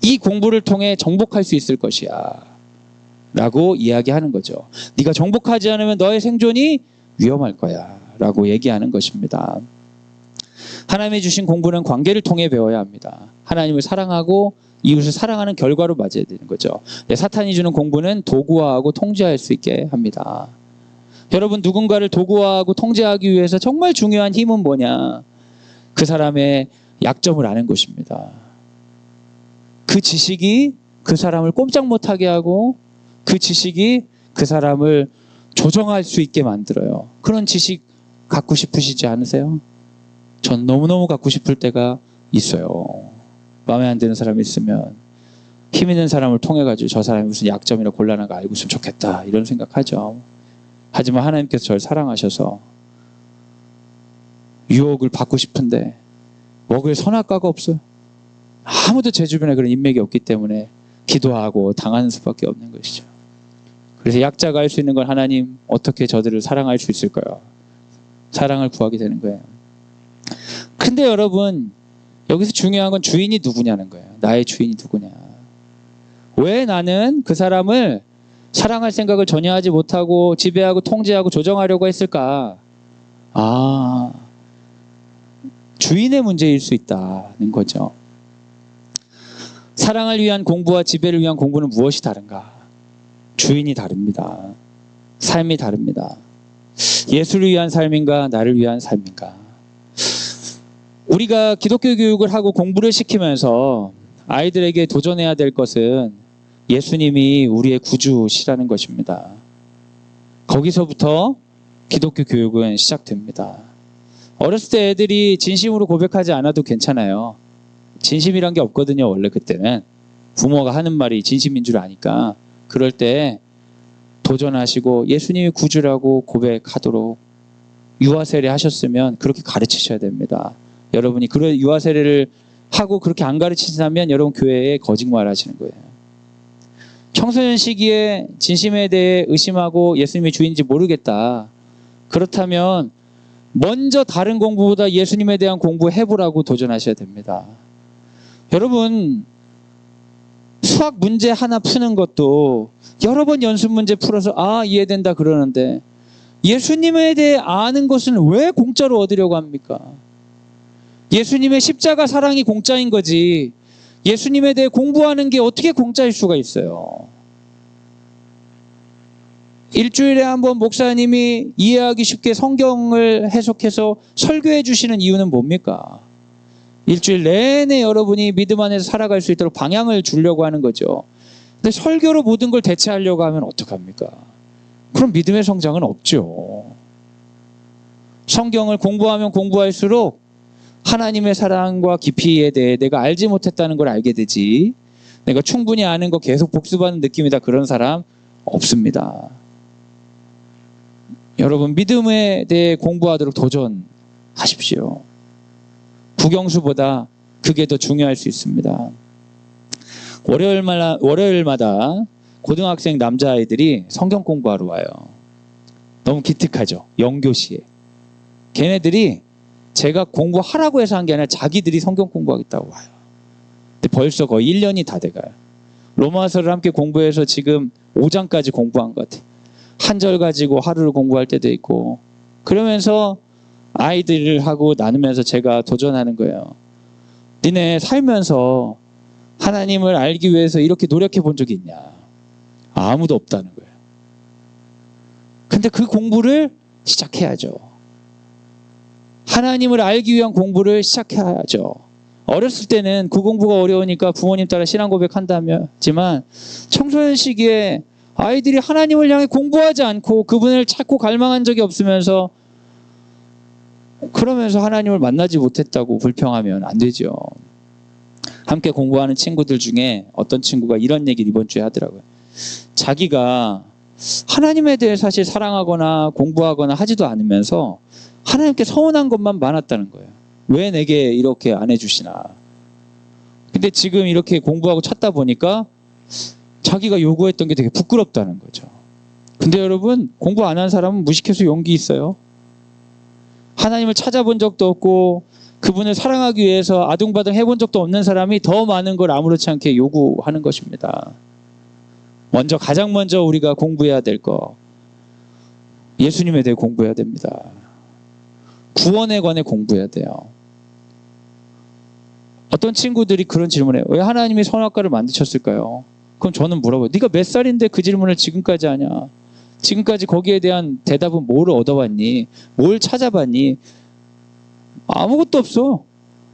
이 공부를 통해 정복할 수 있을 것이야 라고 이야기하는 거죠. 네가 정복하지 않으면 너의 생존이 위험할 거야 라고 얘기하는 것입니다. 하나님이 주신 공부는 관계를 통해 배워야 합니다. 하나님을 사랑하고 이웃을 사랑하는 결과로 맞아야 되는 거죠. 사탄이 주는 공부는 도구화하고 통제할 수 있게 합니다. 여러분, 누군가를 도구화하고 통제하기 위해서 정말 중요한 힘은 뭐냐? 그 사람의 약점을 아는 것입니다. 그 지식이 그 사람을 꼼짝 못하게 하고 그 지식이 그 사람을 조정할 수 있게 만들어요. 그런 지식 갖고 싶으시지 않으세요? 전 너무너무 갖고 싶을 때가 있어요. 마음에 안 드는 사람이 있으면 힘 있는 사람을 통해 가지고 저 사람이 무슨 약점이나 곤란한 거 알고 있으면 좋겠다 이런 생각하죠. 하지만 하나님께서 저를 사랑하셔서 유혹을 받고 싶은데 먹을 선악과가 없어요. 아무도 제 주변에 그런 인맥이 없기 때문에 기도하고 당하는 수밖에 없는 것이죠. 그래서 약자가 할 수 있는 건 하나님 어떻게 저들을 사랑할 수 있을까요? 사랑을 구하게 되는 거예요. 근데 여러분, 여기서 중요한 건 주인이 누구냐는 거예요. 나의 주인이 누구냐. 왜 나는 그 사람을 사랑할 생각을 전혀 하지 못하고 지배하고 통제하고 조정하려고 했을까? 주인의 문제일 수 있다는 거죠. 사랑을 위한 공부와 지배를 위한 공부는 무엇이 다른가? 주인이 다릅니다. 삶이 다릅니다. 예수를 위한 삶인가 나를 위한 삶인가? 우리가 기독교 교육을 하고 공부를 시키면서 아이들에게 도전해야 될 것은 예수님이 우리의 구주시라는 것입니다. 거기서부터 기독교 교육은 시작됩니다. 어렸을 때 애들이 진심으로 고백하지 않아도 괜찮아요. 진심이란 게 없거든요. 원래 그때는 부모가 하는 말이 진심인 줄 아니까 그럴 때 도전하시고 예수님이 구주라고 고백하도록 유아세례 하셨으면 그렇게 가르치셔야 됩니다. 여러분이 그런 유아세례를 하고 그렇게 안 가르치시면 여러분 교회에 거짓말 하시는 거예요. 청소년 시기에 진심에 대해 의심하고 예수님이 주인인지 모르겠다. 그렇다면 먼저 다른 공부보다 예수님에 대한 공부 해보라고 도전하셔야 됩니다. 여러분, 수학 문제 하나 푸는 것도 여러 번 연습 문제 풀어서 이해된다 그러는데 예수님에 대해 아는 것은 왜 공짜로 얻으려고 합니까? 예수님의 십자가 사랑이 공짜인 거지 예수님에 대해 공부하는 게 어떻게 공짜일 수가 있어요? 일주일에 한 번 목사님이 이해하기 쉽게 성경을 해석해서 설교해 주시는 이유는 뭡니까? 일주일 내내 여러분이 믿음 안에서 살아갈 수 있도록 방향을 주려고 하는 거죠. 근데 설교로 모든 걸 대체하려고 하면 어떡합니까? 그럼 믿음의 성장은 없죠. 성경을 공부하면 공부할수록 하나님의 사랑과 깊이에 대해 내가 알지 못했다는 걸 알게 되지 내가 충분히 아는 거 계속 복습하는 느낌이다 그런 사람 없습니다. 여러분 믿음에 대해 공부하도록 도전하십시오. 국영수보다 그게 더 중요할 수 있습니다. 월요일마다 고등학생 남자아이들이 성경 공부하러 와요. 너무 기특하죠. 영교시에. 걔네들이 제가 공부하라고 해서 한 게 아니라 자기들이 성경 공부하겠다고 와요. 근데 벌써 거의 1년이 다 돼가요. 로마서를 함께 공부해서 지금 5장까지 공부한 것 같아요. 한 절 가지고 하루를 공부할 때도 있고 그러면서 아이들하고 나누면서 제가 도전하는 거예요. 니네 살면서 하나님을 알기 위해서 이렇게 노력해 본 적이 있냐? 아무도 없다는 거예요. 근데 그 공부를 시작해야죠. 하나님을 알기 위한 공부를 시작해야죠. 어렸을 때는 그 공부가 어려우니까 부모님 따라 신앙 고백한다지만 청소년 시기에 아이들이 하나님을 향해 공부하지 않고 그분을 찾고 갈망한 적이 없으면서 그러면서 하나님을 만나지 못했다고 불평하면 안 되죠. 함께 공부하는 친구들 중에 어떤 친구가 이런 얘기를 이번 주에 하더라고요. 자기가 하나님에 대해 사실 사랑하거나 공부하거나 하지도 않으면서 하나님께 서운한 것만 많았다는 거예요. 왜 내게 이렇게 안 해주시나. 근데 지금 이렇게 공부하고 찾다 보니까 자기가 요구했던 게 되게 부끄럽다는 거죠. 근데 여러분 공부 안 한 사람은 무식해서 용기 있어요. 하나님을 찾아본 적도 없고 그분을 사랑하기 위해서 아둥바둥 해본 적도 없는 사람이 더 많은 걸 아무렇지 않게 요구하는 것입니다. 가장 먼저 우리가 공부해야 될 거, 예수님에 대해 공부해야 됩니다. 구원에 관해 공부해야 돼요. 어떤 친구들이 그런 질문을 해요. 왜 하나님이 선악과를 만드셨을까요? 그럼 저는 물어봐요. 네가 몇 살인데 그 질문을 지금까지 하냐? 지금까지 거기에 대한 대답은 뭘 얻어봤니? 뭘 찾아봤니? 아무것도 없어.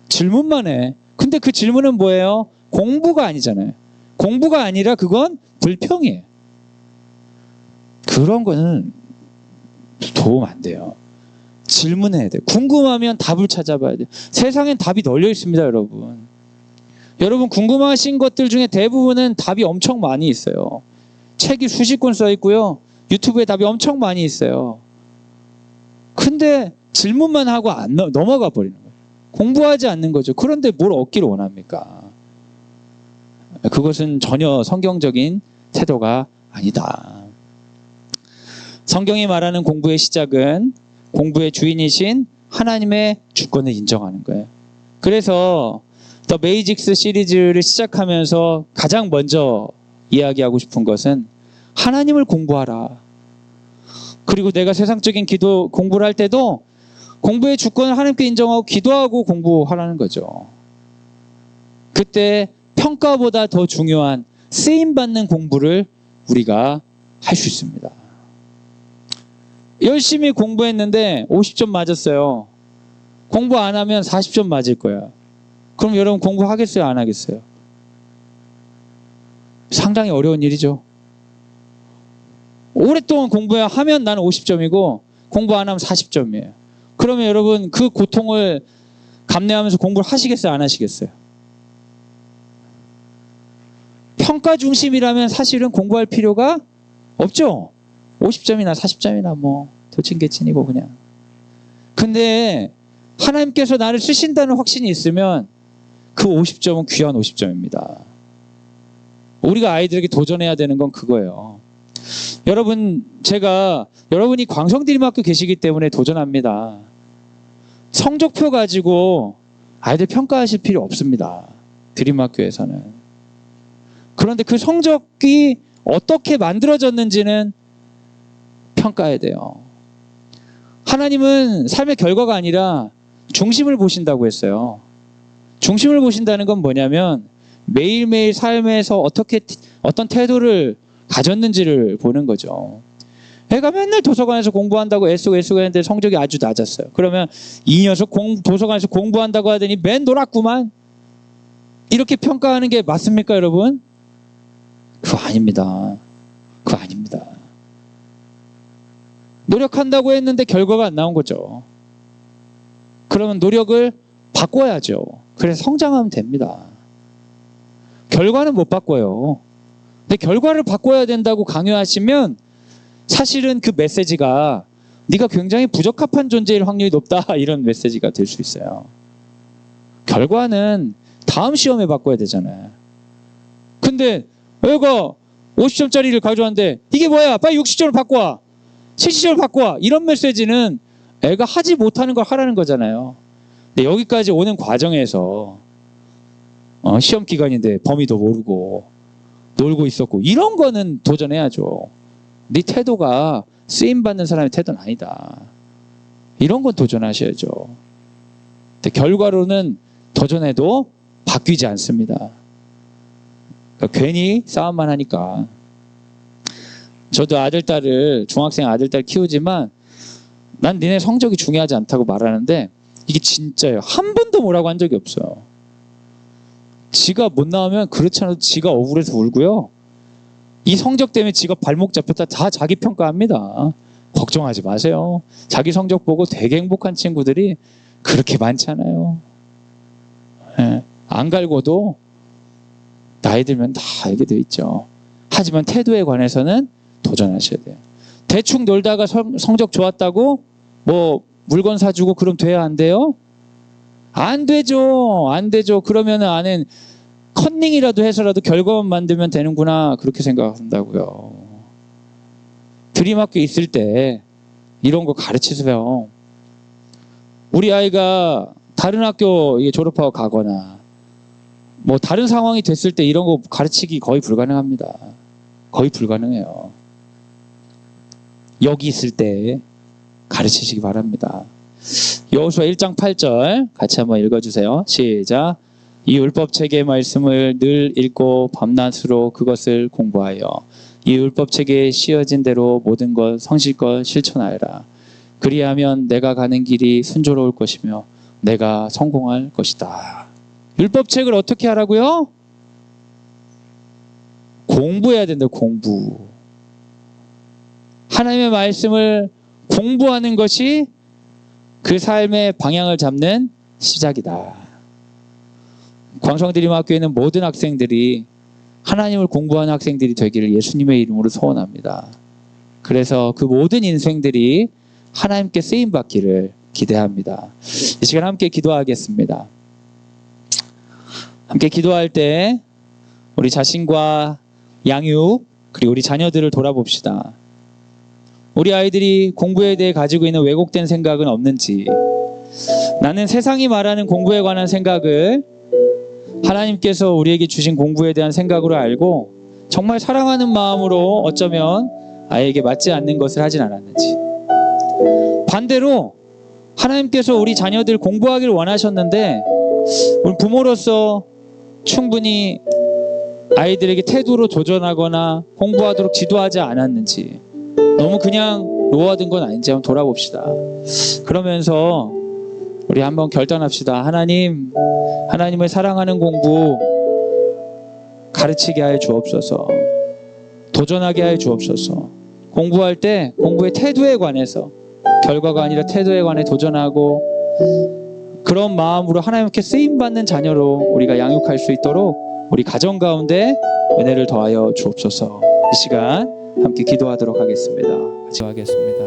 질문만 해. 근데 그 질문은 뭐예요? 공부가 아니잖아요. 공부가 아니라 그건 불평이에요. 그런 거는 도움 안 돼요. 질문해야 돼요. 궁금하면 답을 찾아봐야 돼요. 세상엔 답이 널려 있습니다, 여러분. 여러분 궁금하신 것들 중에 대부분은 답이 엄청 많이 있어요. 책이 수십 권 써 있고요. 유튜브에 답이 엄청 많이 있어요. 근데 질문만 하고 넘어가 버리는 거예요. 공부하지 않는 거죠. 그런데 뭘 얻기를 원합니까? 그것은 전혀 성경적인 태도가 아니다. 성경이 말하는 공부의 시작은 공부의 주인이신 하나님의 주권을 인정하는 거예요. 그래서 더 베이직스 시리즈를 시작하면서 가장 먼저 이야기하고 싶은 것은 하나님을 공부하라. 그리고 내가 세상적인 공부를 할 때도 공부의 주권을 하나님께 인정하고 기도하고 공부하라는 거죠. 그때 평가보다 더 중요한 쓰임받는 공부를 우리가 할 수 있습니다. 열심히 공부했는데 50점 맞았어요. 공부 안 하면 40점 맞을 거야. 그럼 여러분 공부하겠어요? 안 하겠어요? 상당히 어려운 일이죠. 오랫동안 공부하면 나는 50점이고 공부 안 하면 40점이에요. 그러면 여러분 그 고통을 감내하면서 공부를 하시겠어요? 안 하시겠어요? 평가 중심이라면 사실은 공부할 필요가 없죠. 50점이나 40점이나 뭐 도친개친이고 그냥. 근데 하나님께서 나를 쓰신다는 확신이 있으면 그 50점은 귀한 50점입니다. 우리가 아이들에게 도전해야 되는 건 그거예요. 여러분, 여러분이 광성드림학교 계시기 때문에 도전합니다. 성적표 가지고 아이들 평가하실 필요 없습니다. 드림학교에서는. 그런데 그 성적이 어떻게 만들어졌는지는 평가해야 돼요. 하나님은 삶의 결과가 아니라 중심을 보신다고 했어요. 중심을 보신다는 건 뭐냐면 매일매일 삶에서 어떤 태도를 가졌는지를 보는 거죠. 애가 맨날 도서관에서 공부한다고 애쓰고 했는데 성적이 아주 낮았어요. 그러면 이 녀석 도서관에서 공부한다고 하더니 맨 놀았구만. 이렇게 평가하는 게 맞습니까, 여러분? 그거 아닙니다. 그거 아닙니다. 노력한다고 했는데 결과가 안 나온 거죠. 그러면 노력을 바꿔야죠. 그래서 성장하면 됩니다. 결과는 못 바꿔요. 근데 결과를 바꿔야 된다고 강요하시면 사실은 그 메시지가 네가 굉장히 부적합한 존재일 확률이 높다 이런 메시지가 될 수 있어요. 결과는 다음 시험에 바꿔야 되잖아요. 근데 애가 50점짜리를 가져왔는데 이게 뭐야? 빨리 60점을 바꿔와. 70점을 바꿔와. 이런 메시지는 애가 하지 못하는 걸 하라는 거잖아요. 근데 여기까지 오는 과정에서 시험 기간인데 범위도 모르고 놀고 있었고 이런 거는 도전해야죠. 네 태도가 쓰임받는 사람의 태도는 아니다. 이런 건 도전하셔야죠. 근데 결과로는 도전해도 바뀌지 않습니다. 그러니까 괜히 싸움만 하니까. 저도 중학생 아들딸 키우지만 난 니네 성적이 중요하지 않다고 말하는데 이게 진짜예요. 한 번도 뭐라고 한 적이 없어요. 지가 못 나오면 그렇지 않아도 지가 억울해서 울고요. 이 성적 때문에 지가 발목 잡혔다 다 자기 평가합니다. 걱정하지 마세요. 자기 성적 보고 되게 행복한 친구들이 그렇게 많잖아요. 네. 안 갈고도 나이 들면 다 알게 돼 있죠. 하지만 태도에 관해서는 도전하셔야 돼요. 대충 놀다가 성적 좋았다고 뭐 물건 사주고 그럼 돼야 안 돼요? 안 되죠. 안 되죠. 그러면은 안엔 컨닝이라도 해서라도 결과만 만들면 되는구나 그렇게 생각한다고요. 드림학교 있을 때 이런 거 가르치세요. 우리 아이가 다른 학교 졸업하고 가거나 뭐 다른 상황이 됐을 때 이런 거 가르치기 거의 불가능합니다. 거의 불가능해요. 여기 있을 때 가르치시기 바랍니다. 여호수아 1장 8절 같이 한번 읽어주세요. 시작. 이 율법책의 말씀을 늘 읽고 밤낮으로 그것을 공부하여 이 율법책에 씌어진 대로 모든 것 성실껏 실천하여라. 그리하면 내가 가는 길이 순조로울 것이며 내가 성공할 것이다. 율법책을 어떻게 하라고요? 공부해야 된다. 공부. 하나님의 말씀을 공부하는 것이 그 삶의 방향을 잡는 시작이다. 광성드림학교에는 모든 학생들이 하나님을 공부하는 학생들이 되기를 예수님의 이름으로 소원합니다. 그래서 그 모든 인생들이 하나님께 쓰임받기를 기대합니다. 이 시간 함께 기도하겠습니다. 함께 기도할 때 우리 자신과 양육 그리고 우리 자녀들을 돌아봅시다. 우리 아이들이 공부에 대해 가지고 있는 왜곡된 생각은 없는지, 나는 세상이 말하는 공부에 관한 생각을 하나님께서 우리에게 주신 공부에 대한 생각으로 알고 정말 사랑하는 마음으로 어쩌면 아이에게 맞지 않는 것을 하진 않았는지, 반대로 하나님께서 우리 자녀들 공부하기를 원하셨는데 우리 부모로서 충분히 아이들에게 태도로 도전하거나 공부하도록 지도하지 않았는지, 너무 그냥 놓아둔 건 아닌지 한번 돌아봅시다. 그러면서 우리 한번 결단합시다. 하나님을 사랑하는 공부 가르치게 하여 주옵소서. 도전하게 하여 주옵소서. 공부할 때 공부의 태도에 관해서, 결과가 아니라 태도에 관해 도전하고 그런 마음으로 하나님께 쓰임받는 자녀로 우리가 양육할 수 있도록 우리 가정 가운데 은혜를 더하여 주옵소서. 이 시간 함께 기도하도록 하겠습니다. 같이 하겠습니다.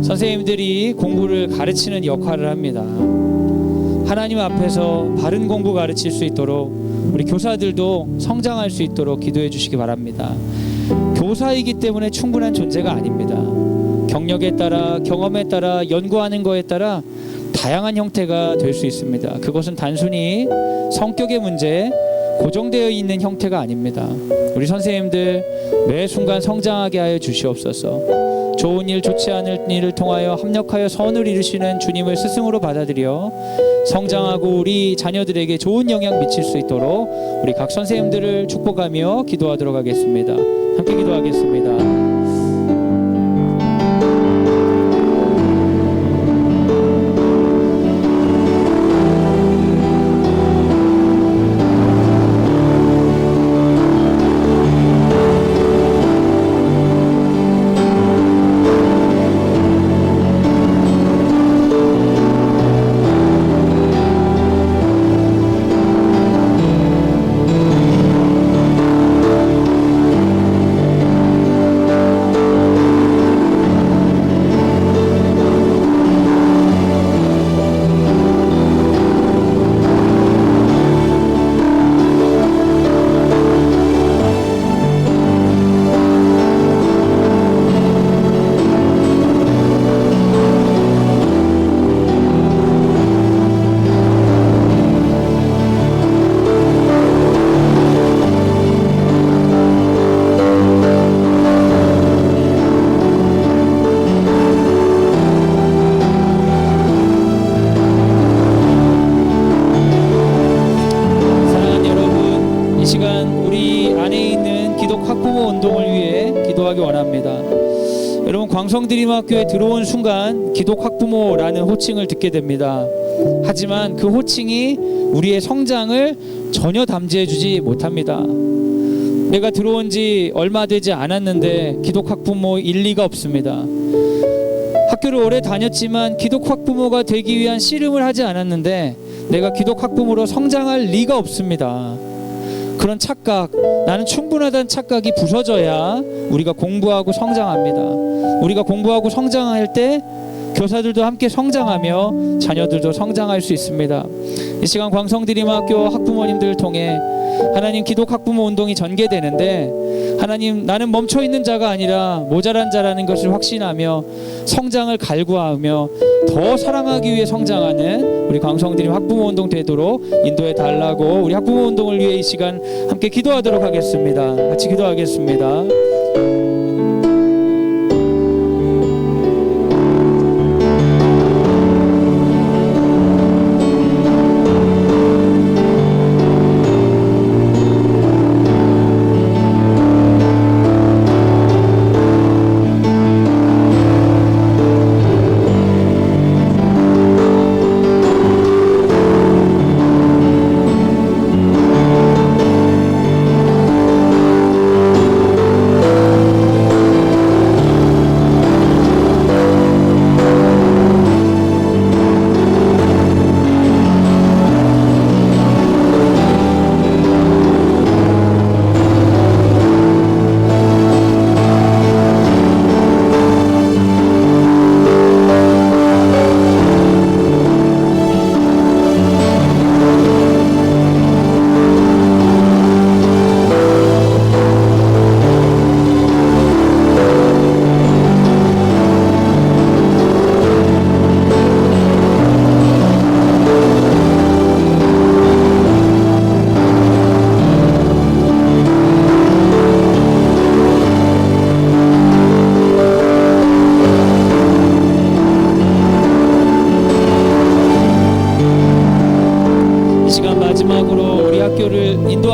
선생님들이 공부를 가르치는 역할을 합니다. 하나님 앞에서 바른 공부 가르칠 수 있도록 우리 교사들도 성장할 수 있도록 기도해 주시기 바랍니다. 교사이기 때문에 충분한 존재가 아닙니다. 경력에 따라, 경험에 따라, 연구하는 거에 따라 다양한 형태가 될 수 있습니다. 그것은 단순히 성격의 문제 고정되어 있는 형태가 아닙니다. 우리 선생님들 매 순간 성장하게 하여 주시옵소서. 좋은 일 좋지 않은 일을 통하여 합력하여 선을 이루시는 주님을 스승으로 받아들여 성장하고 우리 자녀들에게 좋은 영향 미칠 수 있도록 우리 각 선생님들을 축복하며 기도하도록 하겠습니다. 함께 기도하겠습니다. 여러분, 광성드림학교에 들어온 순간 기독 학부모라는 호칭을 듣게 됩니다. 하지만 그 호칭이 우리의 성장을 전혀 담지해주지 못합니다. 내가 들어온 지 얼마 되지 않았는데 기독 학부모 일리가 없습니다. 학교를 오래 다녔지만 기독 학부모가 되기 위한 씨름을 하지 않았는데 내가 기독 학부모로 성장할 리가 없습니다. 그런 착각, 나는 충분하다는 착각이 부서져야 우리가 공부하고 성장합니다. 우리가 공부하고 성장할 때 교사들도 함께 성장하며 자녀들도 성장할 수 있습니다. 이 시간 광성드림학교 학부모님들을 통해 하나님 기독 학부모 운동이 전개되는데, 하나님, 나는 멈춰있는 자가 아니라 모자란 자라는 것을 확신하며 성장을 갈구하며 더 사랑하기 위해 성장하는 우리 광성드림 학부모 운동 되도록 인도해 달라고 우리 학부모 운동을 위해 이 시간 함께 기도하도록 하겠습니다. 같이 기도하겠습니다.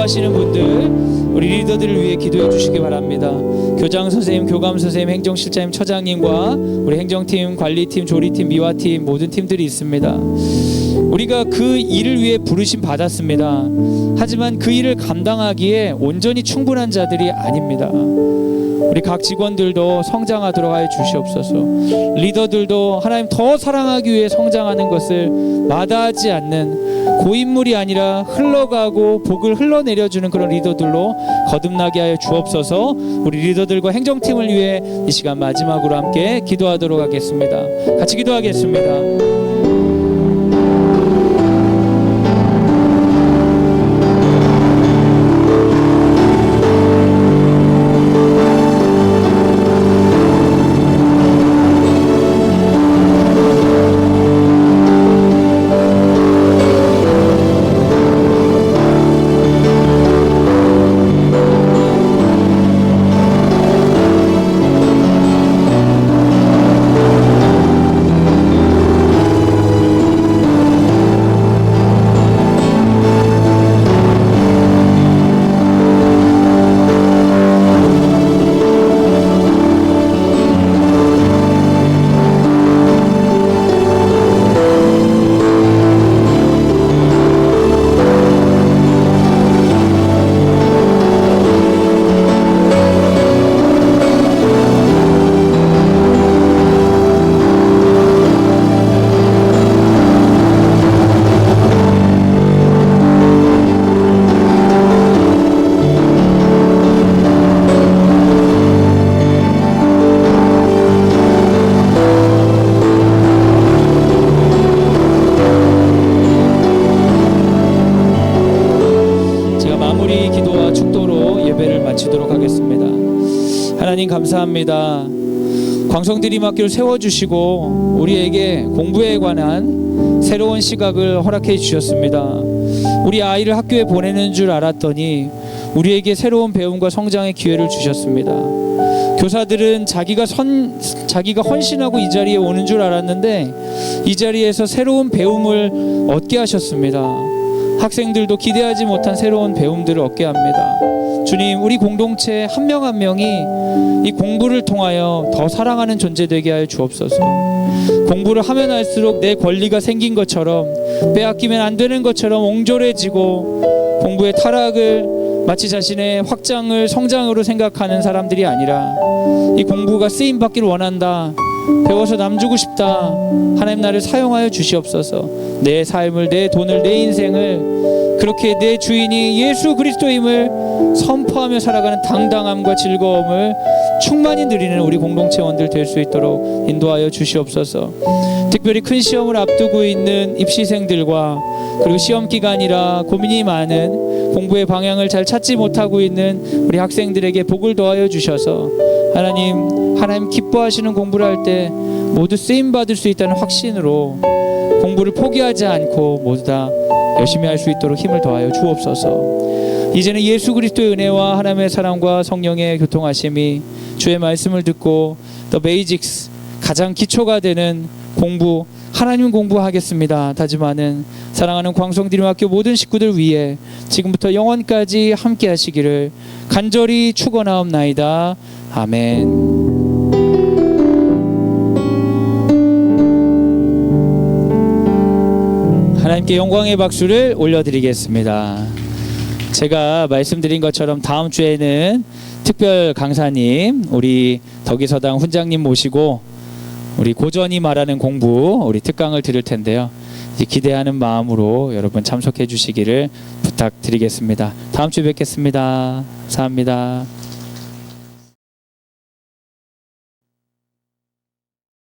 하시는 분들, 우리 리더들을 위해 기도해 주시기 바랍니다. 교장 선생님, 교감 선생님, 행정실장님, 처장님과 우리 행정팀, 관리팀, 조리팀, 미화팀 모든 팀들이 있습니다. 우리가 그 일을 위해 부르심 받았습니다. 하지만 그 일을 감당하기에 온전히 충분한 자들이 아닙니다. 우리 각 직원들도 성장하도록 하여 주시옵소서. 리더들도 하나님 더 사랑하기 위해 성장하는 것을 마다하지 않는 고인물이 아니라 흘러가고 복을 흘러내려주는 그런 리더들로 거듭나게 하여 주옵소서. 우리 리더들과 행정팀을 위해 이 시간 마지막으로 함께 기도하도록 하겠습니다. 같이 기도하겠습니다. 감사합니다. 광성드림학교를 세워주시고 우리에게 공부에 관한 새로운 시각을 허락해 주셨습니다. 우리 아이를 학교에 보내는 줄 알았더니 우리에게 새로운 배움과 성장의 기회를 주셨습니다. 교사들은 자기가 헌신하고 이 자리에 오는 줄 알았는데 이 자리에서 새로운 배움을 얻게 하셨습니다. 학생들도 기대하지 못한 새로운 배움들을 얻게 합니다. 주님, 우리 공동체 한 명 한 명이 이 공부를 통하여 더 사랑하는 존재 되게 하여 주옵소서. 공부를 하면 할수록 내 권리가 생긴 것처럼, 빼앗기면 안 되는 것처럼 옹졸해지고 공부의 타락을 마치 자신의 확장을 성장으로 생각하는 사람들이 아니라 이 공부가 쓰임 받기를 원한다, 배워서 남 주고 싶다, 하나님 나를 사용하여 주시옵소서. 내 삶을, 내 돈을, 내 인생을 그렇게 내 주인이 예수 그리스도임을 선포하며 살아가는 당당함과 즐거움을 충만히 누리는 우리 공동체원들 될 수 있도록 인도하여 주시옵소서. 특별히 큰 시험을 앞두고 있는 입시생들과 그리고 시험 기간이라 고민이 많은, 공부의 방향을 잘 찾지 못하고 있는 우리 학생들에게 복을 더하여 주셔서 하나님 기뻐하시는 공부를 할 때 모두 쓰임 받을 수 있다는 확신으로 공부를 포기하지 않고 모두 다 열심히 할 수 있도록 힘을 더하여 주옵소서. 이제는 예수 그리스도의 은혜와 하나님의 사랑과 성령의 교통하심이 주의 말씀을 듣고 The Basics, 가장 기초가 되는 공부, 하나님 공부하겠습니다 다짐하는 사랑하는 광성드림학교 모든 식구들 위해 지금부터 영원까지 함께 하시기를 간절히 축원하옵나이다. 아멘. 하나님께 영광의 박수를 올려드리겠습니다. 제가 말씀드린 것처럼 다음 주에는 특별 강사님, 우리 덕이서당 훈장님 모시고 우리 고전이 말하는 공부, 우리 특강을 들을 텐데요. 이제 기대하는 마음으로 여러분 참석해 주시기를 부탁드리겠습니다. 다음 주에 뵙겠습니다. 감사합니다.